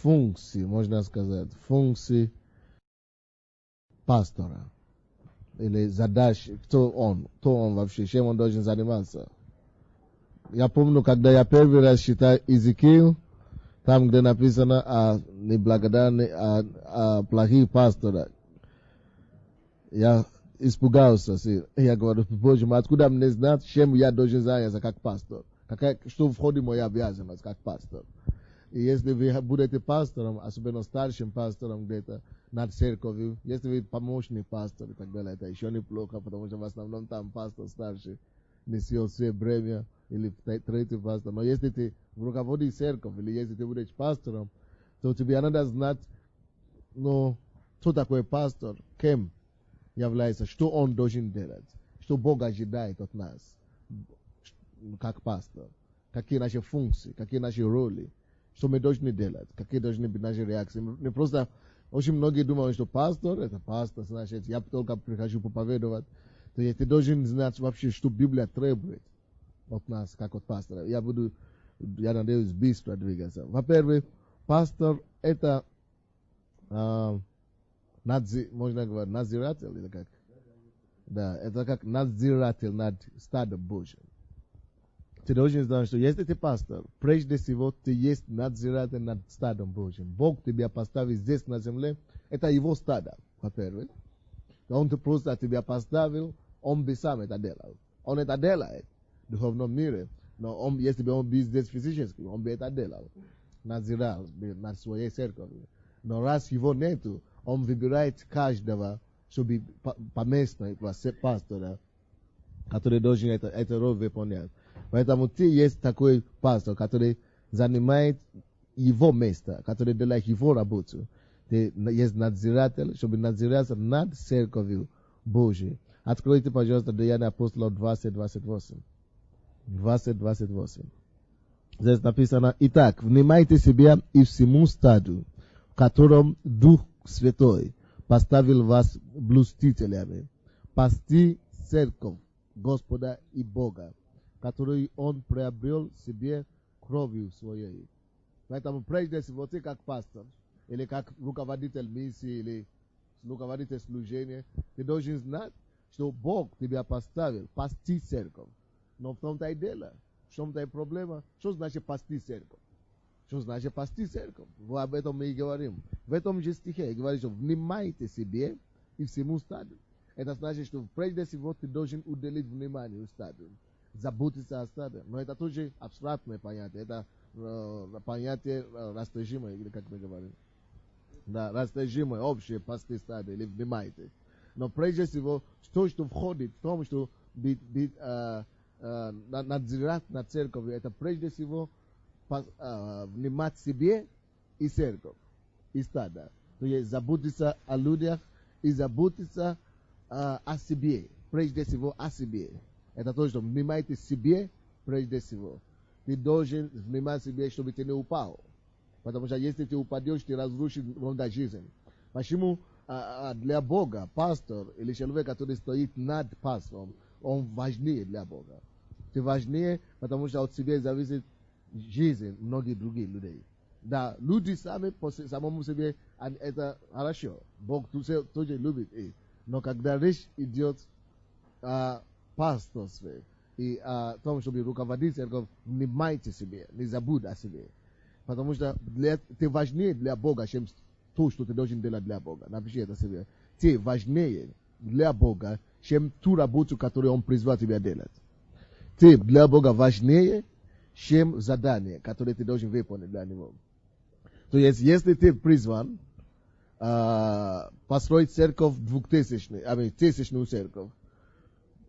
функции, можно сказать, функции пастора. Или задач, кто он вообще, чем он должен заниматься. Я помню, когда я первый раз читал Иезекииль, там, где написано о неблагодарных, о плохих пасторах, я испугался. Я говорю, Боже мой, откуда мне знать, чем я должен заняться как пастор? Что входит в мою обязанность как пастор? И если вы будете пастором, особенно старшим пастором где-то над церковью, если вы помощник пастор и так далее, это еще неплохо, потому что в основном там пастор старший несет все бремя, или третий пастор. Но если ты руководишь церковь, или если ты будешь пастором, то тебе надо знать, кто такой пастор, кем является, что он должен делать, что Бог ожидает от нас, как пастор, какие наши функции, какие наши роли, что мы должны делать, какие должны быть наши реакции. Не просто, очень многие думают, что пастор, это пастор, значит, я только прихожу проповедовать. То есть ты должен знать вообще, что Библия требует от нас, как от пастора. Я надеюсь, быстро двигаться. Во-первых, пастор это, можно говорить, надзиратель, или как? Да, это как надзиратель над стадом Божьим. Ты должен знать, что если ты пастор, прежде всего ты есть надзиратель над стадом Божьим. Бог тебя поставил здесь на земле, это его стадо, во-первых. Он просто тебя поставил, он бы сам это делал. Он это делает в духовном мире, но если бы он был здесь физически, он бы это делал. Надзирал над своей церковью. Но раз его нету, он выбирает каждого, чтобы поместить пастора, который должен эту роль выполнять. Поэтому ты есть такой пастор, который занимает его место, который делает его работу. Ты есть надзиратель, чтобы надзираться над церковью Божьей. Откройте, пожалуйста, Деяния апостолов 20:28. 20:28. Здесь написано: «Итак, внимайте себя и всему стаду, в котором Дух Святой поставил вас блюстителями, пасти церковь Господа и Бога, которую Он приобрел себе кровью своей». Поэтому прежде всего ты как пастор, или как руководитель миссии, или руководитель служения, ты должен знать, что Бог тебя поставил пасти церковь. Но в том-то и дело, в том-то и проблема. Что значит пасти церковь? Что значит пасти церковь? Об этом мы и говорим. В этом же стихе говорит, что внимайте себе и всему стаду. Это значит, что прежде всего ты должен уделить внимание стаду, заботиться о стаде. Но это тоже абстрактное понятие. Это понятие растяжимое, или как мы говорим. Да, растяжимое, общее пасти стада, или внимайте. Но прежде всего, то, что входит в том, что надзирать над церковью, это прежде всего внимать себе и церковь, и стада. То есть заботиться о людях и заботиться о себе, прежде всего о себе. Это то, что внимайте себе прежде всего. Ты должен внимать себе, чтобы ты не упал. Потому что если ты упадешь, ты разрушишь много жизни. Почему для Бога пастор или человек, который стоит над пастором, он важнее для Бога? Ты важнее, потому что от тебя зависит жизнь многих других людей. Да, люди сами по самому себе, это хорошо. Бог тоже любит их. Но когда речь идет о пасторстве и о том, чтобы руководить церковь, внимайте себе, не забудь о себе. Потому что ты важнее для Бога, чем то, что ты должен делать для Бога. Напиши это себе. Ты важнее для Бога, чем ту работу, которую Он призвал тебя делать. Ты для Бога важнее, чем задание, которое ты должен выполнить для Него. То есть, если ты призван построить церковь 1000-ю церковь,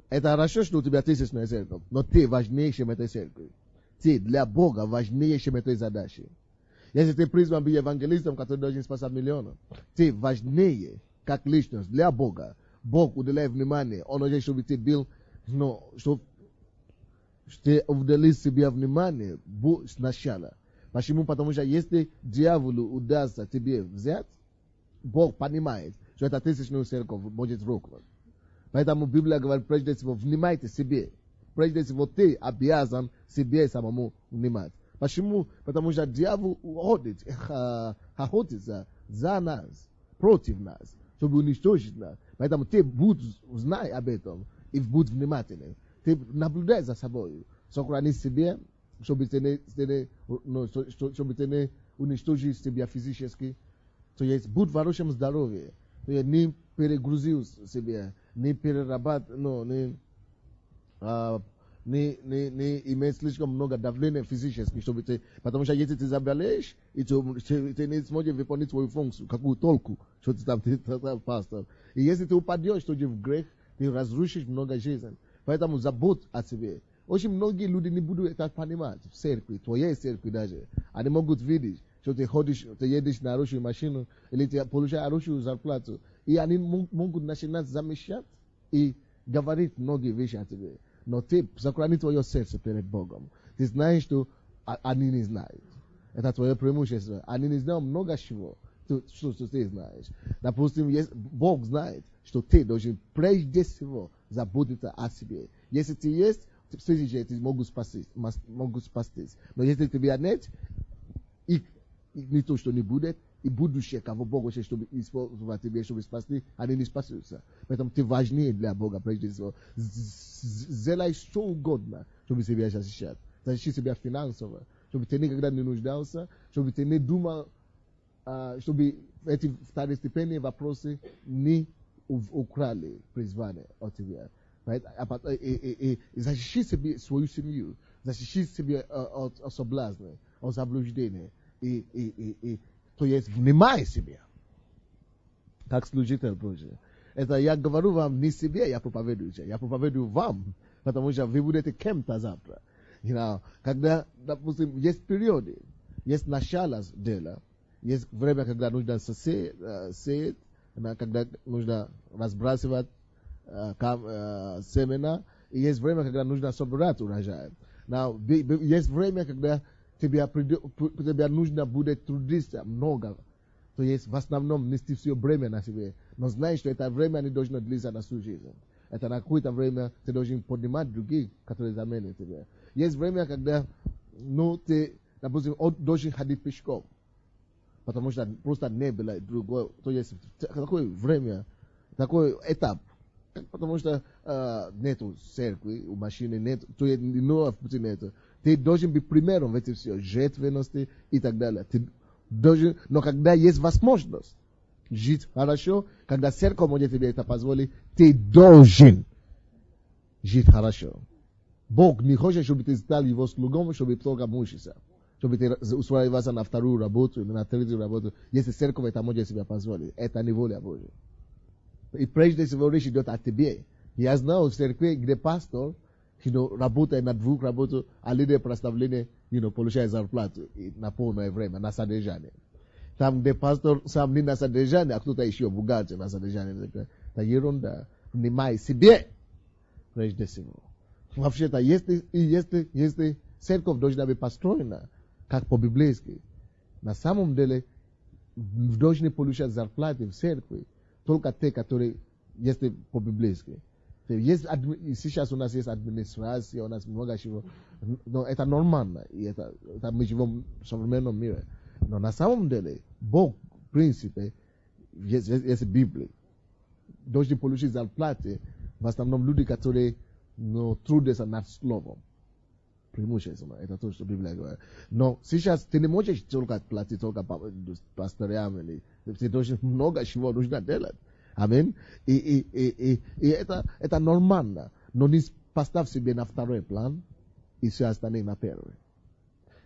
это хорошо, что у тебя 1000-я церковь, но ты важнее, чем этой церкви. Ты для Бога важнее, чем этой задачи. Если ты призван быть евангелистом, который должен спасать миллионов, ты важнее, как личность, для Бога. Бог уделяет внимание. Он хочет, чтобы ты был, чтобы ты уделил себе внимание сначала. Почему? Потому что если дьяволу удастся тебе взять, Бог понимает, что это 1000-ю церковь будет рухнуть. Поэтому Библия говорит, прежде всего, внимайте себе. Прежде всего, ты обязан себе самому внимать. Почему? Потому что дьявол ходит, охотится за нас, против нас, чтобы уничтожить нас. Поэтому ты будешь знать об этом и будь внимательным. Ты наблюдай за собой, сохрани себе, чтобы ты не уничтожил себя физически. То есть будь в хорошем здоровье. То есть не перегрузил себя, не перерабатывал, не иметь слишком много давления физически, чтобы ты, потому что если ты заболеешь, и ты не сможешь выполнить свою функцию, какую толку, что ты там пастор. И если ты упадешь тоже в грех, ты разрушишь много жизней. Поэтому забудь о себе. Очень многие люди не будут это понимать в церкви, твоей церкви даже. Они могут видеть, что ты ходишь, ты едешь на хорошую машину, или ты получаешь хорошую зарплату. И они могут начинать замечать и говорить многие вещи о тебе. Но ты сохрани твое сердце перед Богом. Ты знаешь, что они не знают. Это твое преимущество. Они не знают много чего, что ты знаешь. Допустим, Бог знает, что ты должен прежде всего заботиться о себе. Если ты есть, ты могут спастись. Но если тебя нет, и не то, что не будет, и будущее, кого Бог хочет, чтобы использовать тебе, чтобы спасти, они не спасутся. Поэтому ты важнее для Бога, прежде всего. Сделай что угодно, чтобы себя защищать. Защищать себя финансово, чтобы ты никогда не нуждался, чтобы ты не думал, чтобы эти вторые степени вопросы не украли призвание от тебя. И защищи себе свою семью, защищи себя от соблазна, от заблуждения. То есть внимай себе, как служитель Божий. Это я говорю вам не себе, я проповедую вам, потому что вы будете кем-то завтра. Когда, допустим, есть периоды, есть начало дела, есть время, когда нужно сеять, когда нужно разбрасывать семена, и есть время, когда нужно собирать урожай. Есть время, когда тебе нужно будет трудиться много. То есть в основном нести все бремя на себе. Но знаешь, что это время не должно длиться на всю жизнь. Это на какое-то время ты должен поднимать других, которые заменят тебя. Есть время, когда ты, допустим, должен ходить пешком. Потому что просто не было другого. То есть такое время, такой этап. Потому что нету церкви, у машины нету, то есть нету. Ты должен быть примером в этом все, жертвенности и так далее. Но когда есть возможность жить хорошо, когда церковь может тебе это позволить, ты должен жить хорошо. Бог не хочет, чтобы ты стал его слугом, чтобы только мучиться. Чтобы ты устраивался на вторую работу или на третью работу. Если церковь это может себе позволить, это не воля Божья. И прежде всего речь идет о тебе. Я знал в церкви, где пастор, работает на двух работах, а лидер прославления, получает зарплату на полное время, на содержание. Там, где пастор сам не на содержание, а кто-то еще богатый на содержание. Это ерунда. Внимай себе, прежде всего. Вообще-то, если церковь должна быть построена, как по-библейски, на самом деле, должны получать зарплаты в церкви только те, которые есть по-библейски. Сейчас у нас есть администрация, у нас много чего. Но это нормально. И это мы живем в современном мире. Но на самом деле, Бог, в принципе, есть Библия. Должны получить зарплаты, в основном люди, которые трудятся над словом. Преимущественно. Это то, что Библия говорит. Но сейчас ты не можешь только платить только пасторам. Ты должен много чего нужно делать. Аминь. И это нормально. Но не поставь себе на второй план и все остальное на первый.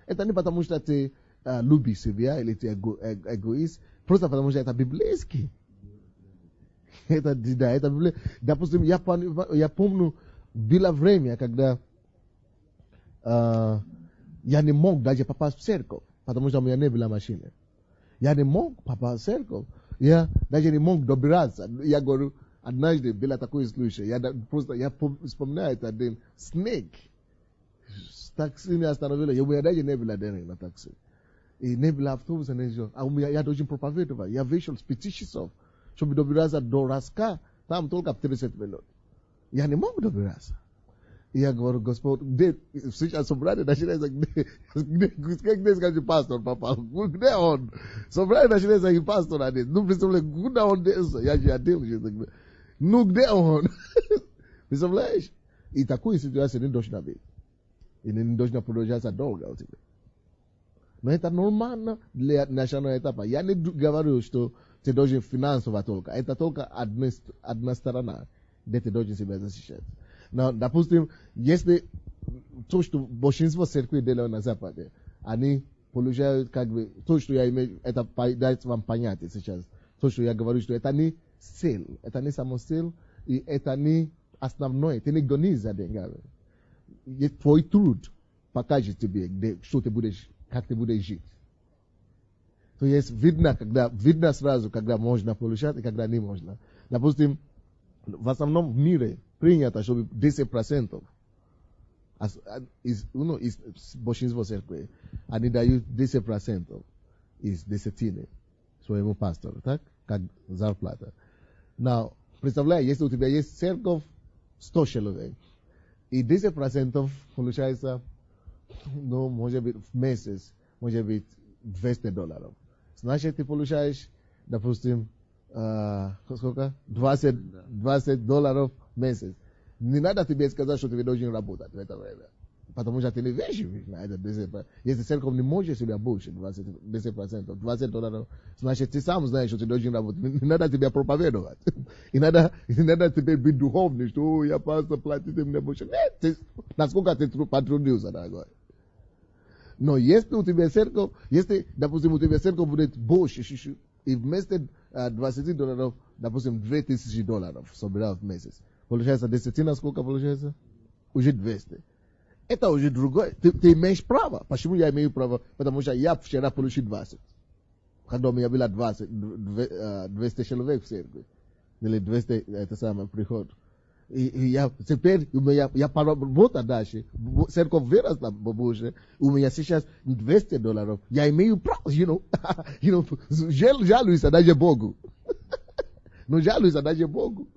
Это не потому, что ты любишь себя или ты эгоист. Просто потому, что это библейский. Это библейский. Допустим, я помню, было время, когда я не мог даже попасть в церковь, потому что у меня не было машины. Я не мог попасть в церковь. Я даже не мог добираться. Я говорю, однажды было такой случай. Я вспоминаю это день. Снег. Такси не остановили. У меня даже не было денег на такси. И не было автобуса. Я должен проповедовать. Я вышел с 5 часов, чтобы добираться до Раска. Там только 30 минут. Я не мог добираться. И я говорю, Господь, где, сейчас собрание начинается, где скажет пастор попал? Где он? Собрание начинается, и пастор один. Ну, представляешь, куда он делся? Я же отдел. Ну, где он? Представляешь? И такую ситуацию не должна быть. И не должна продолжаться долго у тебя. Но это нормально для начального этапа. Я не говорю, что ты должен финансово только. Это только одна сторона, где ты должен себя защищать. Но, допустим, если то, что большинство церквей делают на Западе, они получают как бы, то, что я имею, это дает вам понять сейчас. То, что я говорю, что это не цель, это не самоцель, и это не основное, ты не гонишь за деньгами. Твой труд покажет тебе, что ты будешь, как ты будешь жить. То есть видно сразу, когда можно получать и когда не можно. Допустим, в основном в мире принято, чтобы 10% из большинства церквей, они дают 10% из десятины своему пастору, так? Как зарплата. Но, представляй, если у тебя есть церковь 100 человек, и 10% получается, ну, может быть, в месяц, может быть, $200. Значит, ты получаешь, допустим, сколько? $20 в месяц. Не надо тебе сказать, что ты должен работать в это время. Потому что ты не веришь на это 10%. Если церковь не может себя больше 10%, $20, значит, ты сам знаешь, что ты должен работать. Не надо тебя проповедовать. И надо тебе быть духовным, что я пастор, платите мне больше. Нет, насколько ты потрудился, дорогой. Но если у тебя церковь, если, допустим, у тебя церковь будет больше, и вместо $20, допустим, $2000 собирают в месяц. Получается, десятина сколько получается? Уже 200. Это уже другое. Ты имеешь право. Почему я имею право? Потому что я вчера получил 20. Когда у меня было 200 человек в церкви. Или 200, это самое, приход. И теперь я поработал дальше. Церковь выросла больше. У меня сейчас $200. Я имею право, жалуюсь даже Богу. Но жалуюсь даже Богу.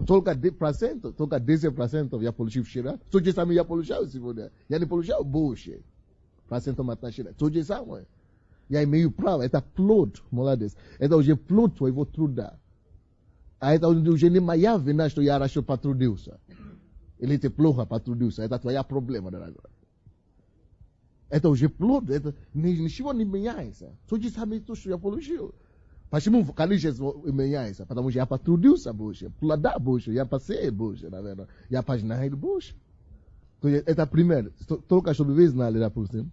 Только 10% я получил вчера. То же самое я получал сегодня. Я не получал больше. Процентом отношения. То же самое. Я имею право. Это плод, молодец. Это уже плод твоего труда. А это уже не моя вина, что я хорошо потрудился. Или ты плохо потрудился. Это твоя проблема, дорогой. Это уже плод. Это ничего не меняется. То же самое то, что я получил. Почему количество меняется? Потому что я потрудился больше, плода больше, я посеял больше, наверное. Я пожинаю больше. То есть это пример. Только чтобы вы знали, допустим,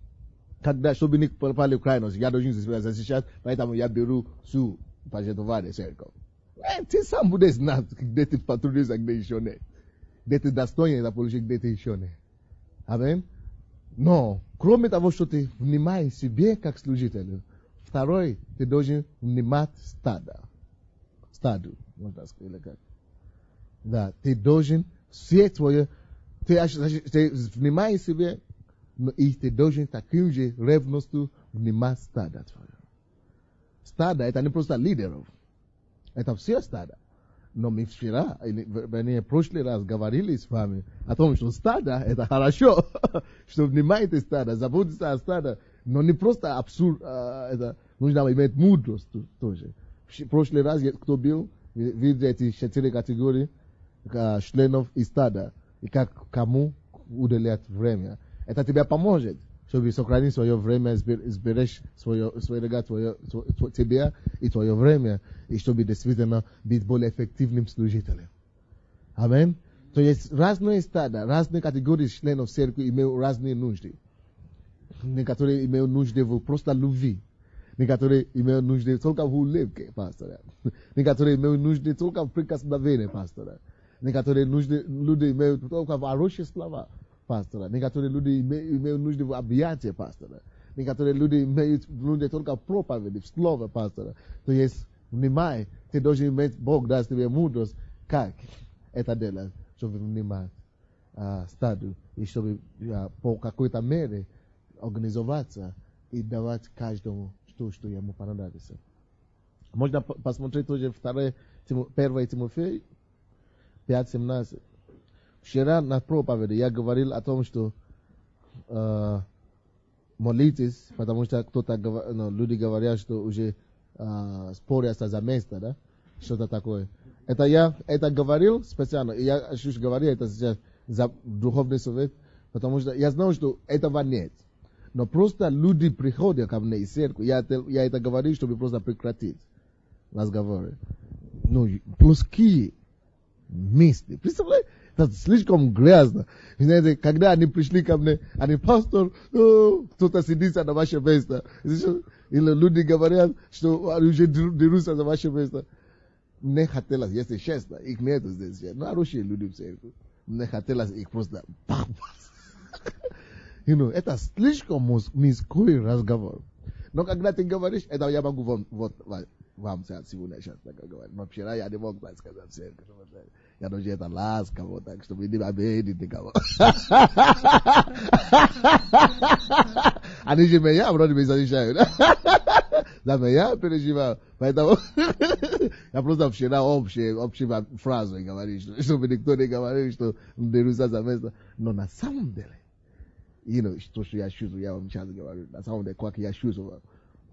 когда, чтобы не попали в крайность, я должен защищать, поэтому я беру всю пожертвование церковь. Ты сам будешь знать, где ты потрудился, где еще нет. Где ты достоин это получить, где ты еще нет. Амин? Но, кроме того, что ты внимаешь себе как служитель, второй, ты должен внимать стаду, можно сказать как. Да, ты должен все твое, ты внимаешь себе, и ты должен таким же ревностью внимать стада твое. Стада, это не просто лидеров, это все стада. Но мы вчера, в прошлый раз говорили с вами о том, что стада, это хорошо, что внимаете стада, заботитесь о стаде, но не просто абсурд, это нужно иметь мудрость тоже. В прошлый раз, кто был, видите эти 4 категории членов и стада, и как кому уделять время. Это тебе поможет, чтобы сохранить свое время, сберечь тебе и твое время, и чтобы действительно быть более эффективным служителем. Амин. То есть разные стада, разные категории членов церкви имеют разные нужды. Некоторые имеют нужды в просто любви. Некоторые имеют нужды только в улыбке, пастора. Некоторые имеют нужды только в прикосновении, пастора. Некоторые люди имеют только в хорошие слова, пастора. Некоторые люди имеют нужды в объятии, пастора. Некоторые люди имеют нужды только в проповеди, в слове, пастора. То есть, внимай, ты должен иметь, Бог даст тебе мудрость, как это делать, чтобы внимать стаду, и чтобы по какой-то мере организоваться и давать каждому то, что ему понадобится. Можно посмотреть тоже 1 Тимофей 5:17. вчера на проповеди я говорил о том, что молитесь, потому что люди говорят, что уже спорятся за место, да? Что-то такое. Это я говорил специально, и я говорю это сейчас за духовный совет, потому что я знаю, что этого нет. Но просто люди приходят ко мне из церкви, я это говорю, чтобы просто прекратить разговоры. Ну, плоские мысли. Представляете? Это слишком грязно. Знаете, когда они пришли ко мне, они, пастор, кто-то сидится на ваше место. Или люди говорят, что они уже дерутся за ваше место. Мне хотелось, если честно, их нету здесь. Ну, хорошие люди в церкви. Мне хотелось их просто... это слишком мирской разговор. Но когда ты говоришь, это я могу вам сегодня сейчас говорить. Но вчера я не мог так сказать в церкви. Я думаю, это ласково, так, чтобы не обидеть никого. Они же меня вроде бы защищают. За меня переживаю. Поэтому я просто вчера общую фразу говорю, чтобы никто не говорил, что дерутся за место. Но на самом деле, то, что я чувствую, я вам сейчас говорю, на самом деле, как я чувствую,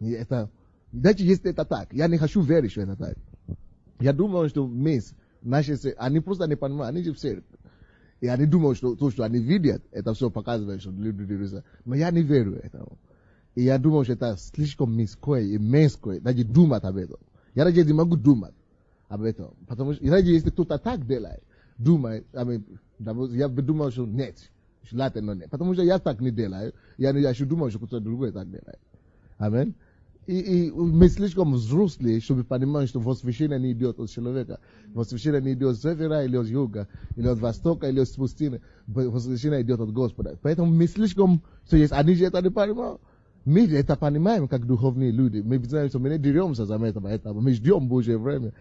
это, даже если это так, я не хочу верить, что это так. Я думаю, что они просто не понимают, они же все. И они думают, что то, что они видят, это все показывает, что люди дерутся. Но я не верю этому. И я думаю, что это слишком мирское и менское, даже думать об этом. Я даже не могу думать об этом. Потому что, даже если кто-то так делает, я бы думал, что нет. Потому что я так не делаю. Я думаю, что кто-то другой так делает. Амин. И мы слишком взрослые, чтобы понимать, что возвышение не идет от человека. Возвышение не идет с севера или от юга, или от востока, или от пустыни. Возвышение идет от Господа. Поэтому мы слишком, что есть, они же это не понимают. Мы это понимаем, как духовные люди. Мы знаем, что мы не деремся за это, поэтому мы ждем Божье время.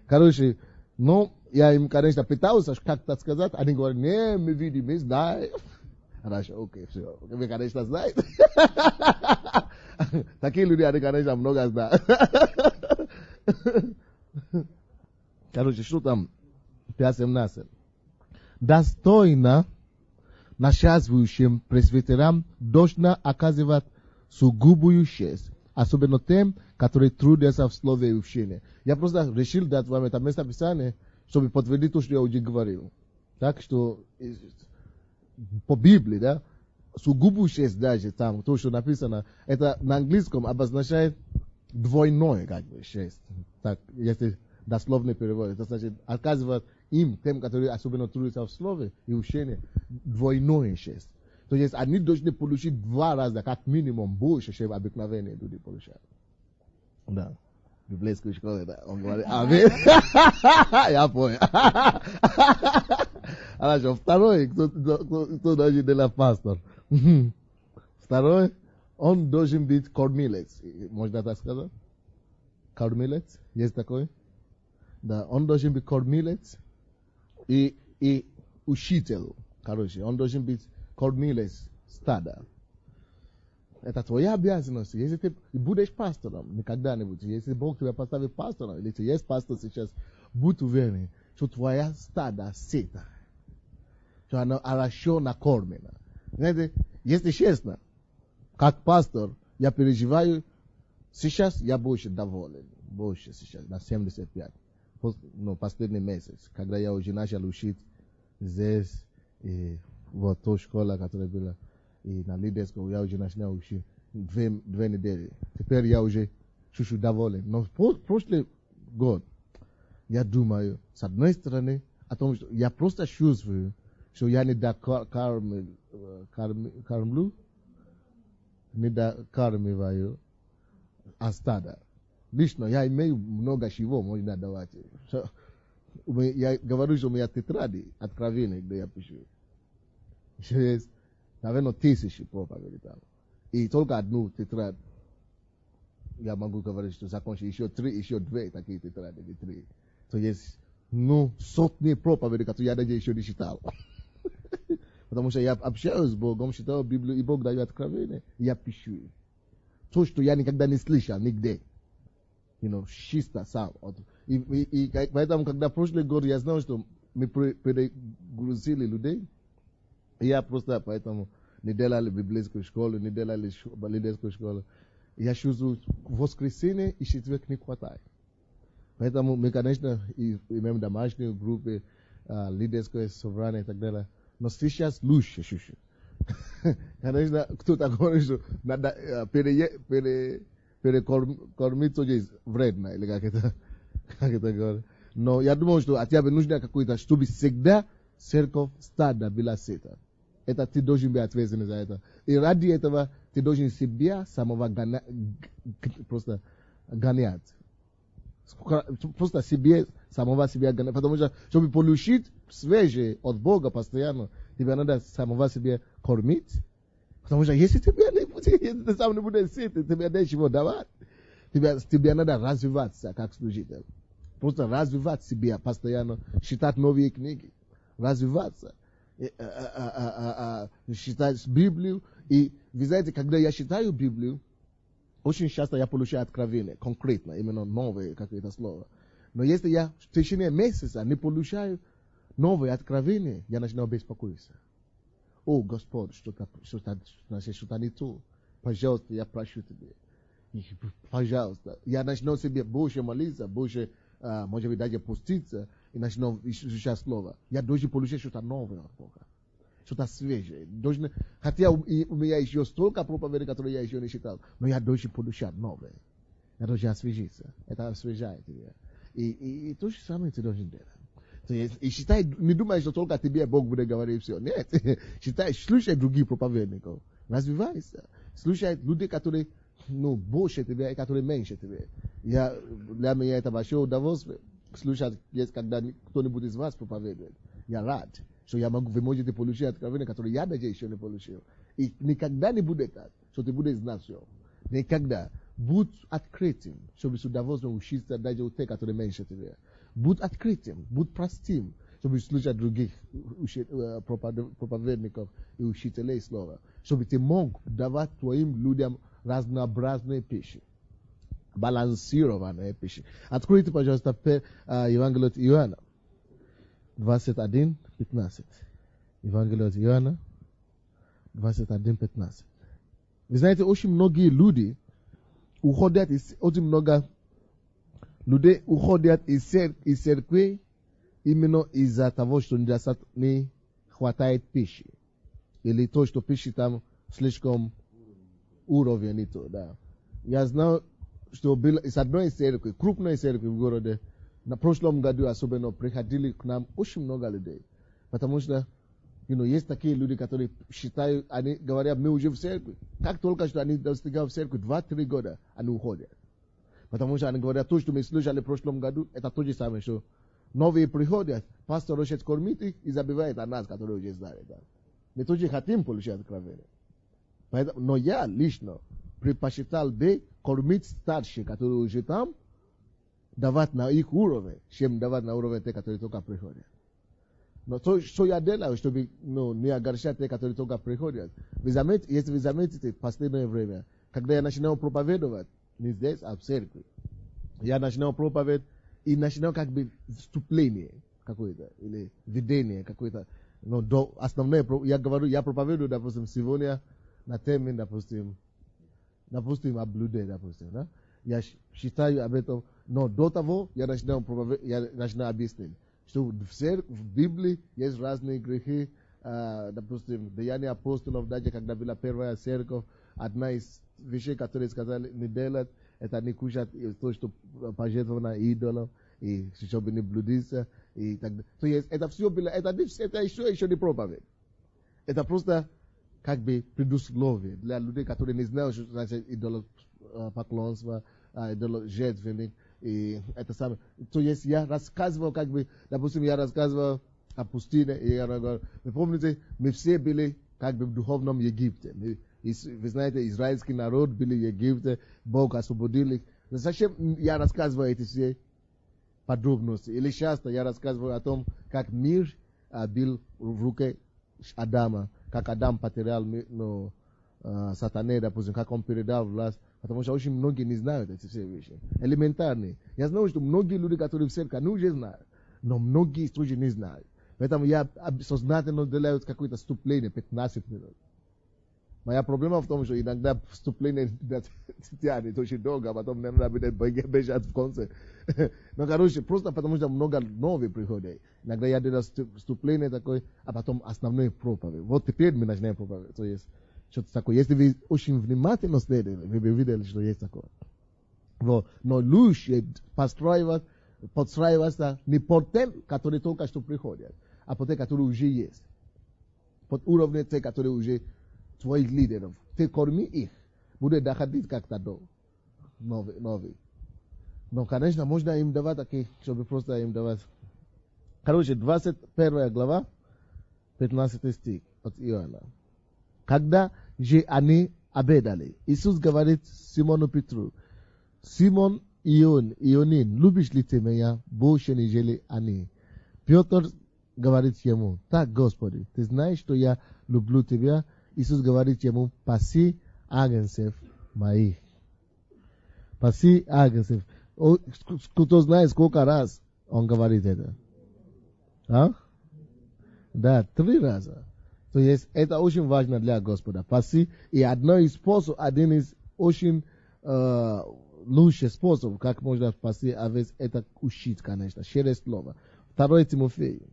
Короче, я им, конечно, пытался как-то сказать, они говорят, не, мы видим, мы знаем. Хорошо, окей, все. Вы, конечно, знаете. Такие люди, они, конечно, много знают. Короче, что там? 5:17. Достойно начальствующим пресвитерам должно оказывать сугубую честь, особенно тем, которые трудятся в слове и учении. Я просто решил дать вам это место Писания, чтобы подтвердить то, что я уже говорил. Так что по Библии, да, сугубую честь даже там, то, что написано, это на английском обозначает двойное, как бы, честь. Так, если дословный перевод, это значит оказывать им, тем, которые особенно трудятся в слове и учении, двойное честь. То есть они должны получить 2 раза, как минимум, больше, чем обыкновенные люди получают. Да. В библейской школе, да. Он говорит, аминь. Я понял. Хорошо. Второй, кто должен делать пастор? Второй, он должен быть кормилец. Можно так сказать? Кормилец? Есть такой? Да. Он должен быть кормилец и учитель. Короче, он должен быть кормилец стада. Это твоя обязанность. Если ты будешь пастором, никогда-нибудь, если Бог тебя поставит пастором, или ты есть пастор сейчас, будь уверен, что твоя стада сыта, что она хорошо накормлена. Знаете, если честно, как пастор, я переживаю, сейчас я больше доволен, больше сейчас, на 75, последний месяц, когда я уже начал учить здесь, и вот ту школу, которая была, и на лидерском я уже начал учить 2 недели. Теперь я уже чуть-чуть доволен. Но прошлый год, я думаю, с одной стороны, о том, что я просто чувствую, что я не докармливаю стада. Лично я имею много чего, можно давать. Я говорю, что у меня тетради откровения, где я пишу. Есть, наверное, 1000 проповедей там. И только одну тетрадь я могу говорить, что закончить еще 2 такие тетради, 3. То есть, сотни проповедей, которые я даже еще не читал. Потому что я общаюсь с Богом, читаю Библию, и Бог дает откровение, и я пишу. То, что я никогда не слышал, нигде. Чисто сам. И поэтому, когда прошлый год я знал, что мы перегрузили людей. Я просто поэтому не делали библейскую школу, не делали лидерскую школу. Я чувствую, в воскресенье и четверг не хватает. Поэтому мы, конечно, имеем домашние группы, лидерское собрание и так далее. Но сейчас лучше чуть-чуть. Конечно, кто-то говорит, что надо перекормить тоже вредно, или как это говорят. Но я думаю, что хотя бы нужно какое-то, чтобы всегда церковь стада была сыта. Это ты должен быть ответственен за это. И ради этого ты должен себя самого просто гонять. Просто самого себя гонять. Потому что, чтобы получить свежее от Бога постоянно, тебе надо самого себя кормить. Потому что если тебе не будет, если ты сам не будешь сыт, тебе нечего давать. Тебе надо развиваться как служитель. Просто развивать себя постоянно, читать новые книги, развиваться, читать Библию. И вы знаете, когда я читаю Библию, очень часто я получаю откровение, конкретно, именно новое какое-то слово. Но если я в течение месяца не получаю новое откровение, я начинаю беспокоиться. О, Господь, что-то не то. Пожалуйста, я прошу тебя. Пожалуйста. Я начну себе больше молиться, больше, может быть, даже поститься, и начну изучать слово. Я должен получить что-то новое от Бога. Что-то свежее. Хотя у меня еще столько проповедей, которые я еще не читал, но я должен получать новое. Я должен освежиться. Это освежает тебя. И то же самое ты должен делать. И считай, не думай, что только тебе Бог будет говорить все. Нет. Считай, слушай других проповедников. Развивайся. Слушай людей, которые больше тебя и которые меньше тебя. Для меня это большое удовольствие слушать, когда кто-нибудь из вас проповедует. Я рад, что вы можете получить откровение, которое я даже еще не получил. И никогда не будет так, что ты будешь знать все. Никогда. Будь открытым, чтобы с удовольствием учиться даже у тех, которые меньше тебя. Будь открытым, будь простым, чтобы слушать других проповедников и учителей слова. Чтобы ты мог давать твоим людям разнообразные пищи. Балансированные пищи. Откройте, пожалуйста, Евангелие от Иоанна. 21:15. Евангелие от Иоанна. 21:15. Вы знаете, очень многие люди уходят из церкви именно из-за того, что не хватает пищи. Или то, что пищи там слишком уровень не то, да. Я знаю, что из одной церкви, крупной церкви в городе, на прошлом году особенно приходили к нам очень много людей. Потому что, есть такие люди, которые считают, они говорят, мы уже в церкви. Как только что они достигают в церкви, 2-3 года, они уходят. Потому что они говорят, то, что мы слышали в прошлом году, это то же самое, что новые приходят, пастор хочет кормить их и забивает о нас, которые уже знали. Да. Мы тоже хотим получать откровение. Но я лично предпочитал бы кормить старших, которые уже там, давать на их уровень, чем давать на уровень тех, которые только приходят. Но то, что я делаю, чтобы не огорчать тех, которые только приходят. Если вы заметите, в последнее время, когда я начинал проповедовать, не здесь, а в церкви, я начинал проповедовать и начинал как бы вступление какое-то, или видение какое-то. Но основное, я проповедую, допустим, сегодня на теме, допустим, о блуде, допустим, да? Я считаю об этом, но до того я начинал объяснять, что в Библии есть разные грехи, допустим, Деяния апостолов, даже когда была первая церковь, одна из вещей, которые сказали не делать, это не кушать то, что пожертвовано идолам, и чтобы не блудиться, и так далее. То есть это все было, это еще не проповедь. Это просто как бы предусловие для людей, которые не знают, что значит идолопоклонство, жертвенник, и это самое. То есть я рассказывал, как бы, допустим, я рассказывал о пустыне, и я говорю, вы помните, мы все были как бы в духовном Египте. Вы знаете, израильский народ были в Египте, Бог освободил их. Зачем я рассказываю эти все подробности? Или часто я рассказываю о том, как мир был в руке Адама, как Адам потерял сатане, допустим, как он передал власть. Потому что очень многие не знают эти все вещи. Элементарные. Я знаю, что многие люди, которые в церкви, они уже знают. Но многие тоже не знают. Поэтому я сознательно делаю какое-то вступление 15 минут. Моя проблема в том, что иногда вступление тянет очень долго, а потом мне надо бежать в конце. Но, короче, просто потому что много новых приходят. Иногда я делаю вступление такое, а потом основные проповеди. Вот теперь мы начинаем проповедь. То есть, что-то такое. Если вы очень внимательно следили, вы бы видели, что есть такое. Вот. Но лучше подстраиваться не под тем, которые только что приходят, а под тем, которые уже есть. Под уровнем тех, которые уже твоих лидеров. Ты корми их. Будет доходить как-то до новый. Но, конечно, можно им давать такие, чтобы просто им давать. Короче, 21 глава, 15 стих от Иоанна. Когда же они обедали, Иисус говорит Симону Петру: Симон Ионин, любишь ли ты меня больше, нежели они? Петр говорит ему: так, Господи, ты знаешь, что я люблю тебя. Иисус говорит ему: паси агнцев моих. Паси агнцев. Кто знает, сколько раз он говорит это? А? Да, 3 раза. То есть это очень важно для Господа. Паси. И один из очень лучших способов, как можно паси овец, это учить, конечно, через слово. 2 Тимофей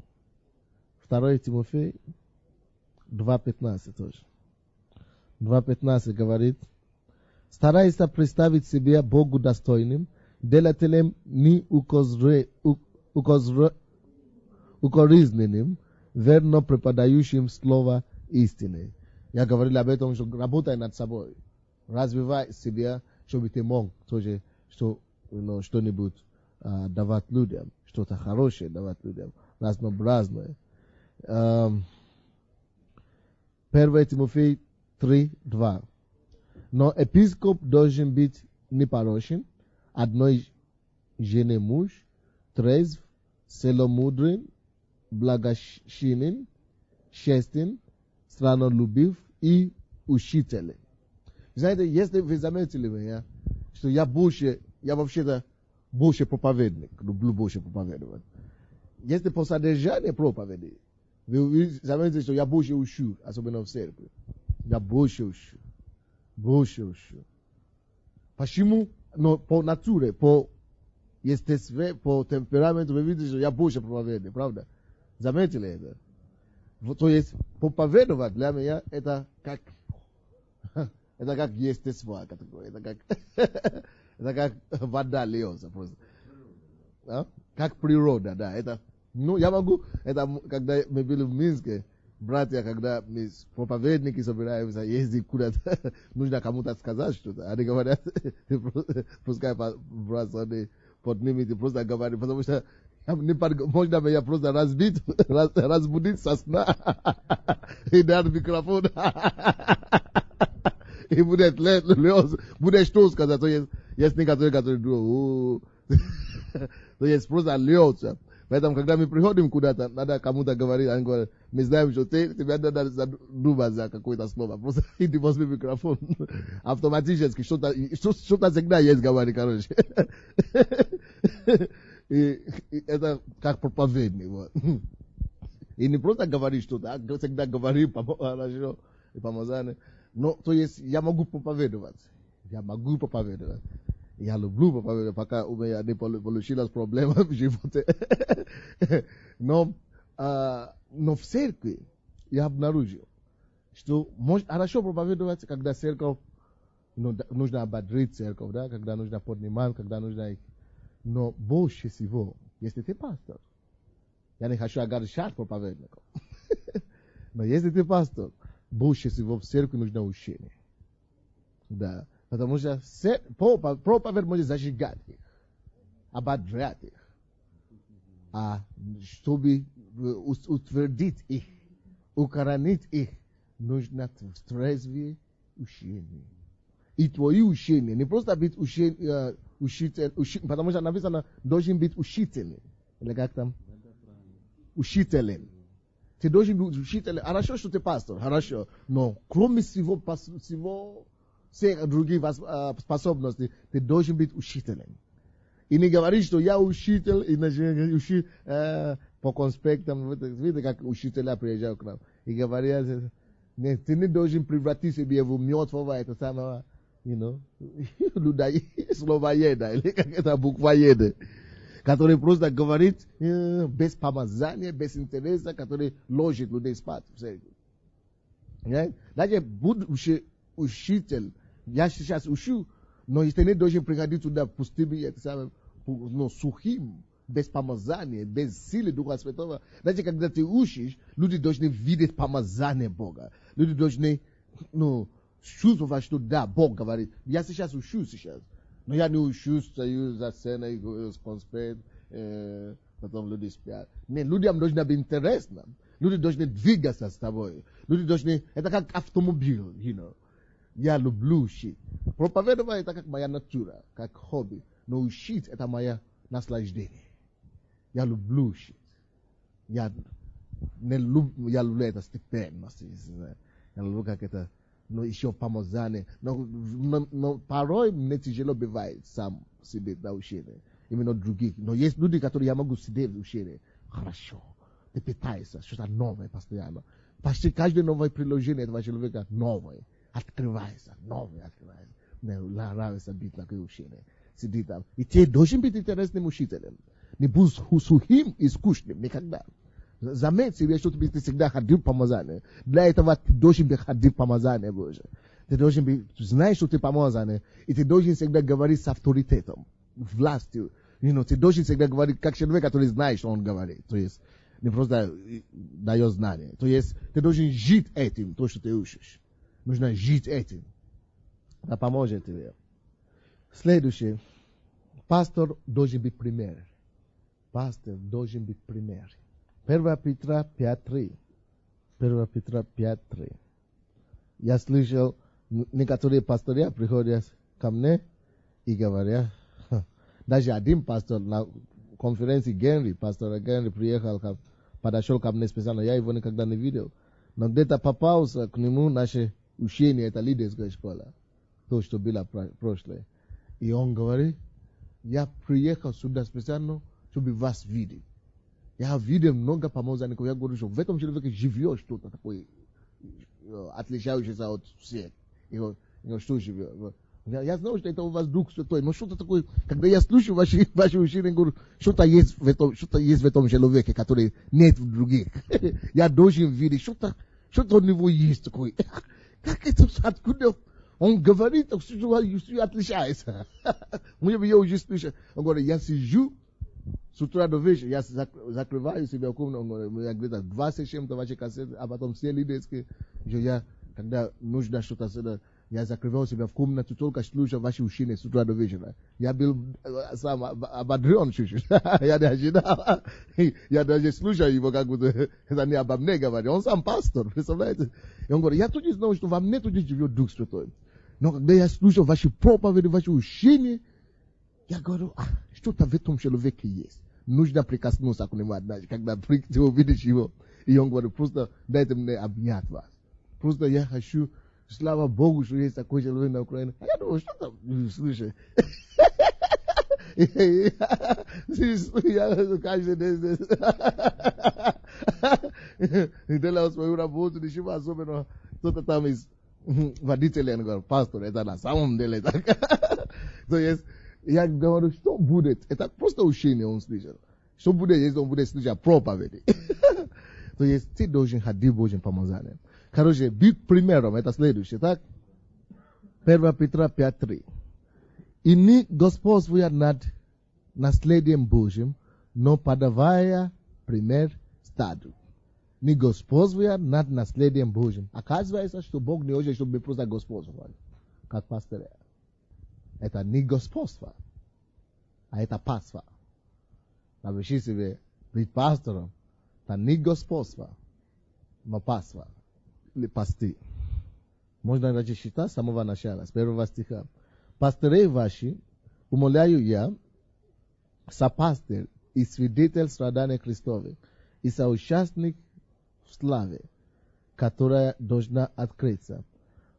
2:15 тоже. 2:15 говорит: старайся представить себя Богу достойным, делателем не укоризненным, верно преподающим слово истины. Я говорил об этом, что работай над собой. Развивай себя, чтобы ты мог тоже что-нибудь давать людям, что-то хорошее давать людям, разнообразное. 1 Тимофей 3:2. Но епископ должен быть непорочен, одной жене муж, трезв, целомудрен, благочинен, честен, страннолюбив и учителен. Знаете, если вы заметили меня, что я вообще-то больше проповедник, люблю больше проповедовать. Если по содержанию проповеди, вы заметите, что я больше учу, особенно в церкви. Я больше учу. Почему? Но по натуре, по естеству, по темпераменту, вы видите, что я больше проповедник, правда? Заметили это? То есть, проповедовать для меня это как естество, это как вода льется просто. Как природа, да. Я могу, когда мы были в Минске, братья, когда мы проповедники собираемся ездить куда-то, нужно кому-то сказать что-то. Они говорят, пускай брат, они поднимите, просто говорят, потому что можно меня просто разбудить со сна и дать микрофон. И будет что сказать, то есть некоторые, которые думают, то есть просто льется. Поэтому, когда мы приходим куда-то, надо кому-то говорить, они говорят: мы знаем, что тебе надо думать за какое-то слово. Просто иди возьми микрофон. Автоматически что-то всегда есть говорить, короче. И это как проповедник. Вот. И не просто говорить что-то, а всегда говори хорошо и помазание. Но, то есть, я могу проповедовать. Я люблю проповедовать, пока у меня не получилось проблема в животе. Но в церкви я обнаружил, что хорошо проповедовать, когда церковь, нужно ободрить церковь, да, когда нужно поднимать, когда нужно... Но больше всего, если ты пастор, я не хочу огорчать проповедников, но если ты пастор, больше всего в церкви нужно учение. Да. Потому что проповедь может зажигать их, ободрять их, чтобы утвердить их, укоронить их, нужно трезвее учение. И твои учения, не просто быть учитель, потому что написано, должен быть учителем. Или как там? Учителем. Ты должен быть учителем. Хорошо, что ты пастор, хорошо. Но кроме всего всех других способностей, ты должен быть учителем. И не говорит, что я учитель, и учи по конспектам. Видите, как учителя приезжают к нам. И говорят, ты не должен превратить себя в мертвого, это самого, словоеда, или как это буквоеда, который просто говорит без помазания, без интереса, который ложит людей спать. Даже будь учитель, я сейчас учу, но ты не должен приходить туда пустыми, это самое, сухим, без помазания, без силы Духа Святого. Даже когда ты учишь, люди должны видеть помазание Бога. Люди должны, чувствовать, что да, Бог говорит. Я сейчас учу сейчас. Но я не учусь, стою за сценой, конспект, потом люди спят. Нет, людям должно быть интересно. Люди должны двигаться с тобой. Люди должны, это как автомобиль, Я люблю учить. Проповедовать это как моя натура, как хобби. Но учить это мое наслаждение. Я люблю учить. Я люблю это степенно. Я люблю как это, еще помазание. Но порой мне тяжело бывает сам сидеть на учении. Именно других. Но есть люди, которые я могу сидеть в учении. Хорошо. Ты питаешься, что-то новое постоянно. Почти каждое новое приложение этого человека новое. Открывается, новое открывается. Мне нравится быть на учении. Сидит там. И ты должен быть интересным учителем. Не будь сухим и скучным никогда. Заметь себе, что ты всегда ходил в помазание. Для этого ты должен быть ходить в помазание Божие. Ты должен быть, знаешь, что ты помазанный, и ты должен всегда говорить с авторитетом, властью. Ты должен всегда говорить, как человек, который знает, что он говорит. То есть, не просто дает знания. То есть, ты должен жить этим, то, что ты учишь. Нужно жить этим. Это поможет тебе. Следующее. Пастор должен быть пример. Пастор должен быть пример. 1 Петра 5:3. 1 Петра 5:3. Я слышал, некоторые пастыря приходят ко мне и говорят, даже один пастор на конференции Генри, пастор Генри приехал, подошел ко мне специально, я его никогда не видел. Но где-то попался к нему наше учение, это лидерская школа, то, что было прошлое. И он говорит, я приехал сюда специально, чтобы вас видеть. Я видел много помазанников, я говорю, что в этом человеке живет что-то такое, отличающееся от всех. Что живет? Я знаю, что это у вас Дух Святой, но что-то такое, когда я слушаю ваши учения, говорю, что-то есть в этом человеке, который нет в других. Я должен видеть, что-то у него есть такое. Как это, откуда он говорит, что отличается. Я уже слышал. Он говорит, я сижу, с утра до вечера, я закрываю себя в комнату, я где-то 20 чем-то ваши кассеты, а потом все лидерские, когда нужно что-то сделать, я закрывал себя в комнату, только слушал ваши учения с утра до вечера. Я был сам ободрен чуть-чуть. Я не ожидал. Я даже слушал его, как будто это не обо мне говорит. Он сам пастор, представляете? И он говорит, я тоже знал, что во мне тоже живет Дух Святой. Но когда я слушал ваши проповеди, ваши учения, я говорю, что-то в этом человеке есть. Нужно прикоснуться к нему однажды, когда ты увидишь его. И он говорит, просто дайте мне обнять вас. Просто я хочу, слава Богу, что есть такой человек на Украине. Я думаю, что там, слушай. Я каждый день делал свою работу, ничего особенного. Кто-то там из водителя, пастор, это на самом деле так. То есть, я говорю, что будет? Это просто учение он слышал. Что будет, если он будет слышать проповеди? То есть, ты должен ходить Божьим помазанием. Короче, быть примером, это следующее, так? 1 Петра 5:3. И не господствуя над наследием Божьим, но подавая пример стаду. Не господствуя над наследием Божьим. Оказывается, что Бог не хочет, чтобы мы просто господствовали, как пастыря. Это не господство, а это паства. Напиши себе, быть пастором, это не господство, но паства. Или пасты. Можно даже читать с самого начала, с первого стиха. Пастырей ваши, умоляю я, сопастырь и свидетель страдания Христовых, и соучастник в славе, которая должна открыться.